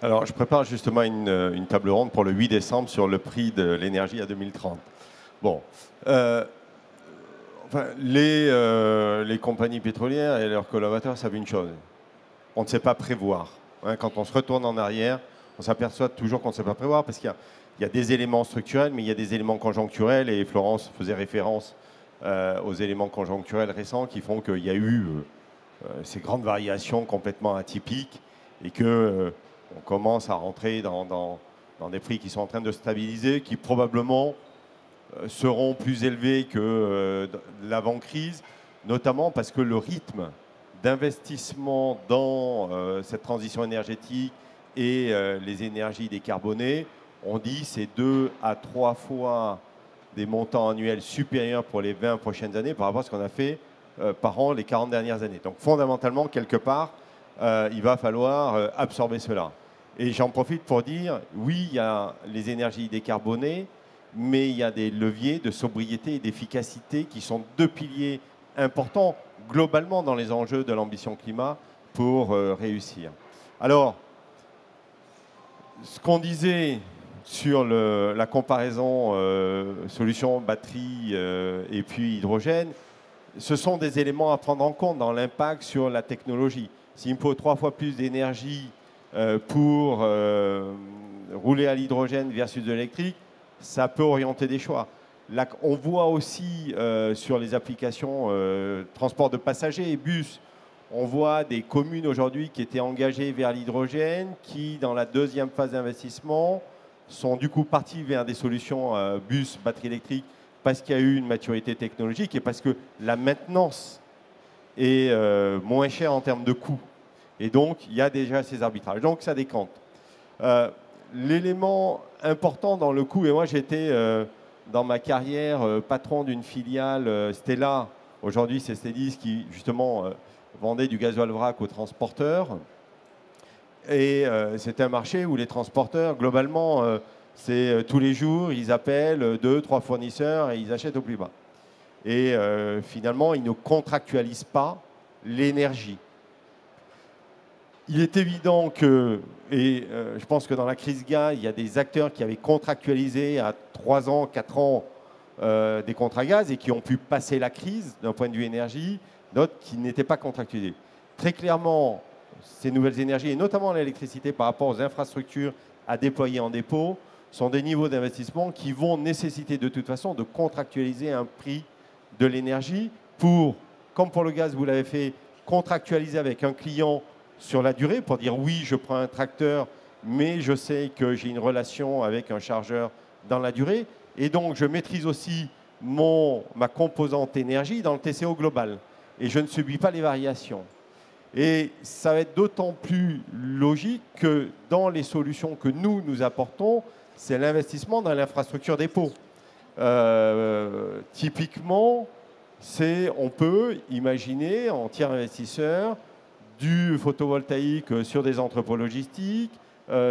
Alors, je prépare justement une table ronde pour le 8 décembre sur le prix de l'énergie à 2030. Bon, les compagnies pétrolières et leurs collaborateurs savent une chose. On ne sait pas prévoir. Quand on se retourne en arrière, on s'aperçoit toujours qu'on ne sait pas prévoir parce qu'il y a des éléments structurels, mais il y a des éléments conjoncturels. Et Florence faisait référence aux éléments conjoncturels récents qui font qu'il y a eu ces grandes variations complètement atypiques et qu'on commence à rentrer dans des prix qui sont en train de stabiliser, qui probablement seront plus élevés que l'avant-crise, notamment parce que le rythme d'investissement dans cette transition énergétique et les énergies décarbonées, on dit c'est 2 à 3 fois des montants annuels supérieurs pour les 20 prochaines années par rapport à ce qu'on a fait par an les 40 dernières années. Donc fondamentalement, quelque part, il va falloir absorber cela. Et j'en profite pour dire, oui, il y a les énergies décarbonées, mais il y a des leviers de sobriété et d'efficacité qui sont 2 piliers importants globalement dans les enjeux de l'ambition climat pour réussir. Alors, ce qu'on disait sur la comparaison solution batterie et puis hydrogène, ce sont des éléments à prendre en compte dans l'impact sur la technologie. S'il me faut 3 fois plus d'énergie pour rouler à l'hydrogène versus de l'électrique, ça peut orienter des choix. Là, on voit aussi sur les applications transport de passagers et bus, on voit des communes aujourd'hui qui étaient engagées vers l'hydrogène, qui, dans la deuxième phase d'investissement, sont du coup partis vers des solutions bus, batterie électrique, parce qu'il y a eu une maturité technologique et parce que la maintenance est moins chère en termes de coûts. Et donc, il y a déjà ces arbitrages. Donc, ça décante. L'élément important dans le coût, et moi j'étais dans ma carrière patron d'une filiale Stella, aujourd'hui c'est Stellis qui justement vendait du gasoil vrac aux transporteurs. Et c'était un marché où les transporteurs, globalement, c'est tous les jours, ils appellent 2, 3 fournisseurs et ils achètent au plus bas. Et finalement, ils ne contractualisent pas l'énergie. Il est évident que, et je pense que dans la crise gaz, il y a des acteurs qui avaient contractualisé à 3 ans, 4 ans des contrats gaz et qui ont pu passer la crise d'un point de vue énergie, d'autres qui n'étaient pas contractualisés. Très clairement, ces nouvelles énergies, et notamment l'électricité par rapport aux infrastructures à déployer en dépôt, sont des niveaux d'investissement qui vont nécessiter de toute façon de contractualiser un prix de l'énergie pour, comme pour le gaz, vous l'avez fait, contractualiser avec un client sur la durée pour dire oui, je prends un tracteur, mais je sais que j'ai une relation avec un chargeur dans la durée. Et donc, je maîtrise aussi ma composante énergie dans le TCO global. Et je ne subis pas les variations. Et ça va être d'autant plus logique que dans les solutions que nous apportons, c'est l'investissement dans l'infrastructure dépôt. Typiquement, on peut imaginer en tiers investisseur du photovoltaïque sur des entrepôts logistiques,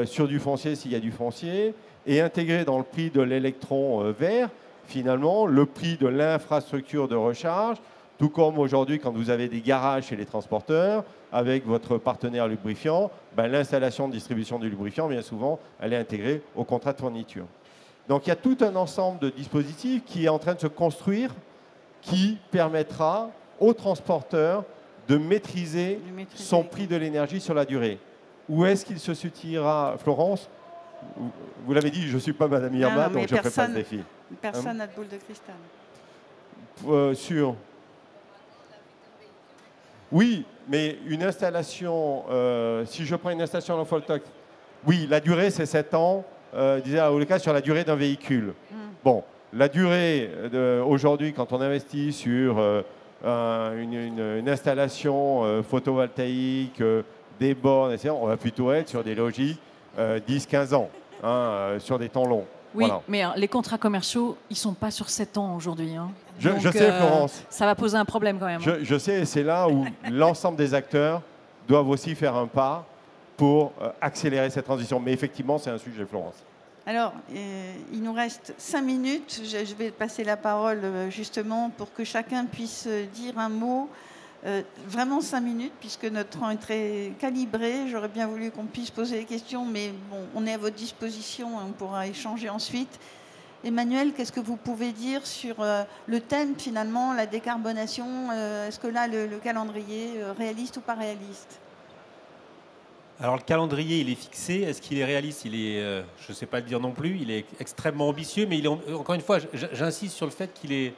sur du foncier s'il y a du foncier, et intégrer dans le prix de l'électron vert, finalement, le prix de l'infrastructure de recharge, tout comme aujourd'hui, quand vous avez des garages chez les transporteurs, avec votre partenaire lubrifiant, l'installation de distribution du lubrifiant, bien souvent, elle est intégrée au contrat de fourniture. Donc il y a tout un ensemble de dispositifs qui est en train de se construire, qui permettra aux transporteurs de maîtriser son prix de l'énergie sur la durée. Où est-ce qu'il se situera, Florence? Vous l'avez dit, je ne suis pas Madame Irma, donc je ne ferai pas ce défi. Personne n'a de boule de cristal. Oui, mais une installation, si je prends une installation en photovoltaïque, oui, la durée c'est 7 ans, disait à Oleka, sur la durée d'un véhicule. Bon, la durée aujourd'hui, quand on investit sur une installation photovoltaïque, des bornes, etc., on va plutôt être sur des logiques 10-15 ans, sur des temps longs. Oui, voilà. mais les contrats commerciaux, ils ne sont pas sur 7 ans aujourd'hui. Hein. Je sais, Florence. Ça va poser un problème quand même. Je sais, et c'est là où l'ensemble des acteurs doivent aussi faire un pas pour accélérer cette transition. Mais effectivement, c'est un sujet, Florence. Alors, il nous reste 5 minutes. Je vais passer la parole justement pour que chacun puisse dire un mot. Vraiment 5 minutes, puisque notre temps est très calibré. J'aurais bien voulu qu'on puisse poser des questions, mais bon, on est à votre disposition et on pourra échanger ensuite. Emmanuel, qu'est-ce que vous pouvez dire sur le thème, finalement, la décarbonation? Est-ce que là, le calendrier, réaliste ou pas réaliste? Alors, le calendrier, il est fixé. Est-ce qu'il est réaliste? Il est, je ne sais pas le dire non plus, il est extrêmement ambitieux, mais encore une fois, j'insiste sur le fait qu'il est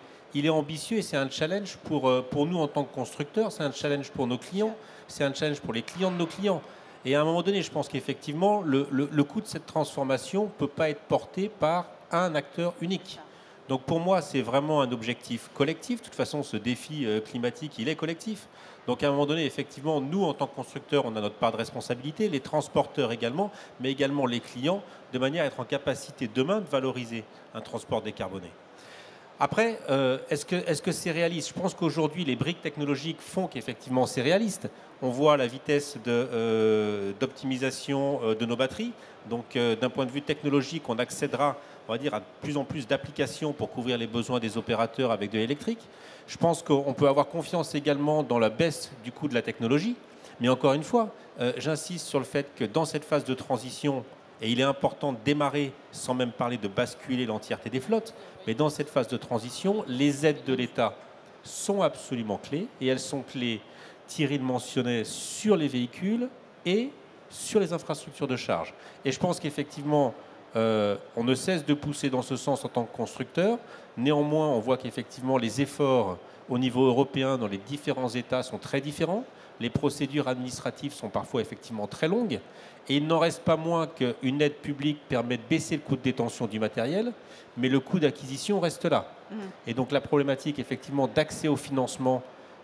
ambitieux et c'est un challenge pour nous en tant que constructeurs, c'est un challenge pour nos clients, c'est un challenge pour les clients de nos clients. Et à un moment donné, je pense qu'effectivement, le coût de cette transformation ne peut pas être porté par un acteur unique. Donc pour moi, c'est vraiment un objectif collectif. De toute façon, ce défi climatique, il est collectif. Donc à un moment donné, effectivement, nous, en tant que constructeurs, on a notre part de responsabilité, les transporteurs également, mais également les clients, de manière à être en capacité demain de valoriser un transport décarboné. Après, est-ce que c'est réaliste? Je pense qu'aujourd'hui, les briques technologiques font qu'effectivement, c'est réaliste. On voit la vitesse d'optimisation de nos batteries. Donc, d'un point de vue technologique, on accédera, on va dire, à de plus en plus d'applications pour couvrir les besoins des opérateurs avec de l'électrique. Je pense qu'on peut avoir confiance également dans la baisse du coût de la technologie. Mais encore une fois, j'insiste sur le fait que dans cette phase de transition, et il est important de démarrer, sans même parler de basculer l'entièreté des flottes, mais dans cette phase de transition, les aides de l'État sont absolument clés, et elles sont clés, Thierry le mentionnait, sur les véhicules et sur les infrastructures de charge. Et je pense qu'effectivement, on ne cesse de pousser dans ce sens en tant que constructeur. Néanmoins, on voit qu'effectivement, les efforts au niveau européen dans les différents États sont très différents. Les procédures administratives sont parfois effectivement très longues. Et il n'en reste pas moins qu'une aide publique permet de baisser le coût de détention du matériel, mais le coût d'acquisition reste là. Et donc la problématique effectivement d'accès au financement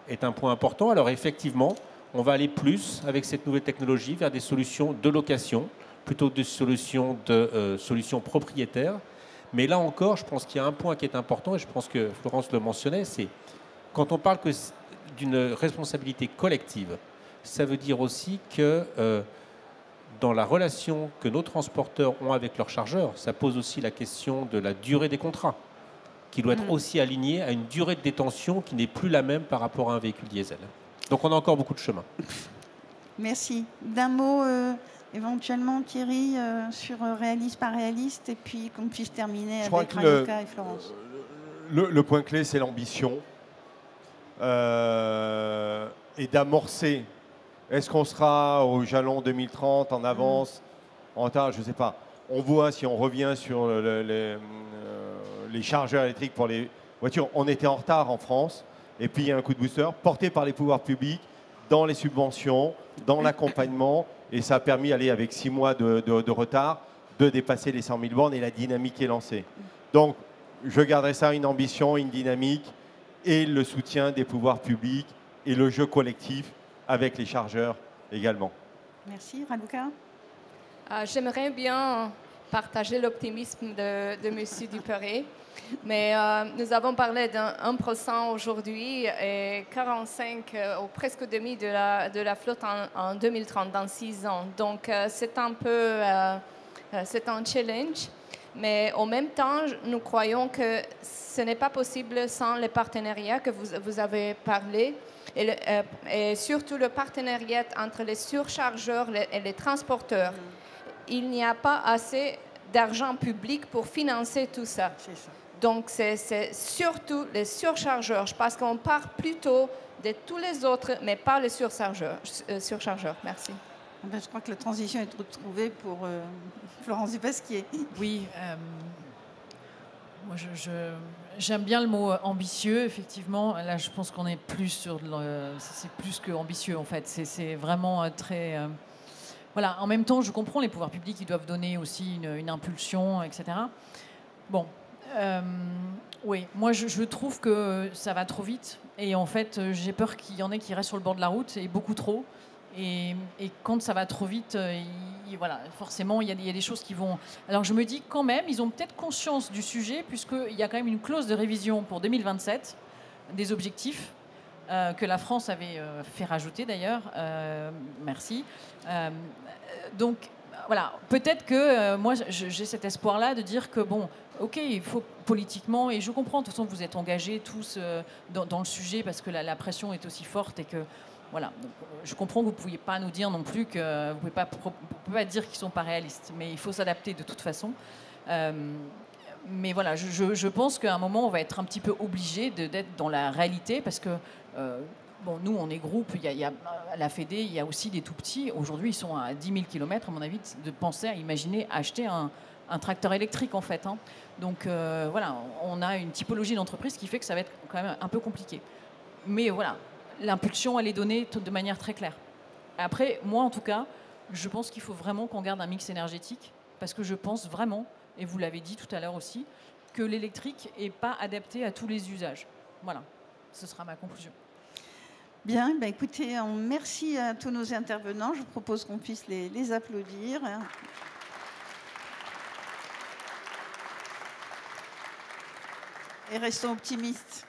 est un point important. Alors effectivement, on va aller plus avec cette nouvelle technologie vers des solutions de location plutôt que des solutions propriétaires. Mais là encore, je pense qu'il y a un point qui est important, et je pense que Florence le mentionnait, c'est quand on parle d'une responsabilité collective, ça veut dire aussi que dans la relation que nos transporteurs ont avec leurs chargeurs, ça pose aussi la question de la durée des contrats, qui doit être aussi alignée à une durée de détention qui n'est plus la même par rapport à un véhicule diesel. Donc on a encore beaucoup de chemin. Merci. D'un mot, éventuellement, Thierry, sur réaliste, pas réaliste, et puis qu'on puisse terminer avec Raluca et Florence. Le point clé, c'est l'ambition et d'amorcer. Est-ce qu'on sera au jalon 2030 en avance, en retard? Je ne sais pas. On voit, si on revient sur les chargeurs électriques pour les voitures, on était en retard en France. Et puis il y a un coup de booster porté par les pouvoirs publics dans les subventions, dans l'accompagnement. Et ça a permis, avec 6 mois de retard, de dépasser les 100 000 bornes et la dynamique est lancée. Donc je garderai ça, une ambition, une dynamique et le soutien des pouvoirs publics et le jeu collectif avec les chargeurs également. Merci. Raluca? J'aimerais bien partager l'optimisme de M. Duperré, mais nous avons parlé d'un 1% aujourd'hui et 45% ou presque demi de la flotte en 2030, dans 6 ans. Donc c'est un peu c'est un challenge, mais en même temps, nous croyons que ce n'est pas possible sans les partenariats que vous avez parlé. Et surtout le partenariat entre les surchargeurs et les transporteurs. Il n'y a pas assez d'argent public pour financer tout ça. Donc, c'est surtout les surchargeurs, parce qu'on parle plutôt de tous les autres, mais pas les surchargeurs. Merci. Ben, je crois que la transition est retrouvée pour Florence Dupasquier. Oui, moi j'aime bien le mot ambitieux, effectivement. Là, je pense qu'on est plus sur... c'est plus que ambitieux, en fait. C'est vraiment très... Voilà. En même temps, je comprends les pouvoirs publics, ils doivent donner aussi une impulsion, etc. Bon, oui, moi je trouve que ça va trop vite. Et en fait, j'ai peur qu'il y en ait qui restent sur le bord de la route, et beaucoup trop. Et quand ça va trop vite, voilà, forcément, il y a des choses qui vont... Alors je me dis quand même, ils ont peut-être conscience du sujet, puisqu'il y a quand même une clause de révision pour 2027 des objectifs que la France avait fait rajouter d'ailleurs. Merci. Donc voilà, peut-être que moi j'ai cet espoir-là de dire que bon, ok, il faut politiquement, et je comprends, de toute façon vous êtes engagés tous dans le sujet parce que la pression est aussi forte et que voilà, donc, je comprends que vous ne pouviez pas nous dire non plus que vous ne pouvez pas dire qu'ils ne sont pas réalistes, mais il faut s'adapter de toute façon. Mais voilà, je pense qu'à un moment, on va être un petit peu obligé d'être dans la réalité parce que, bon, nous, on est groupe, il y a à la Fédé, il y a aussi des tout petits. Aujourd'hui, ils sont à 10 000 km, à mon avis, de penser à imaginer acheter un tracteur électrique, en fait. Hein. Donc, voilà, on a une typologie d'entreprise qui fait que ça va être quand même un peu compliqué. Mais voilà. L'impulsion, elle est donnée de manière très claire. Après, moi, en tout cas, je pense qu'il faut vraiment qu'on garde un mix énergétique parce que je pense vraiment, et vous l'avez dit tout à l'heure aussi, que l'électrique n'est pas adapté à tous les usages. Voilà, ce sera ma conclusion. Bien, ben écoutez, merci à tous nos intervenants. Je vous propose qu'on puisse les applaudir. Et restons optimistes.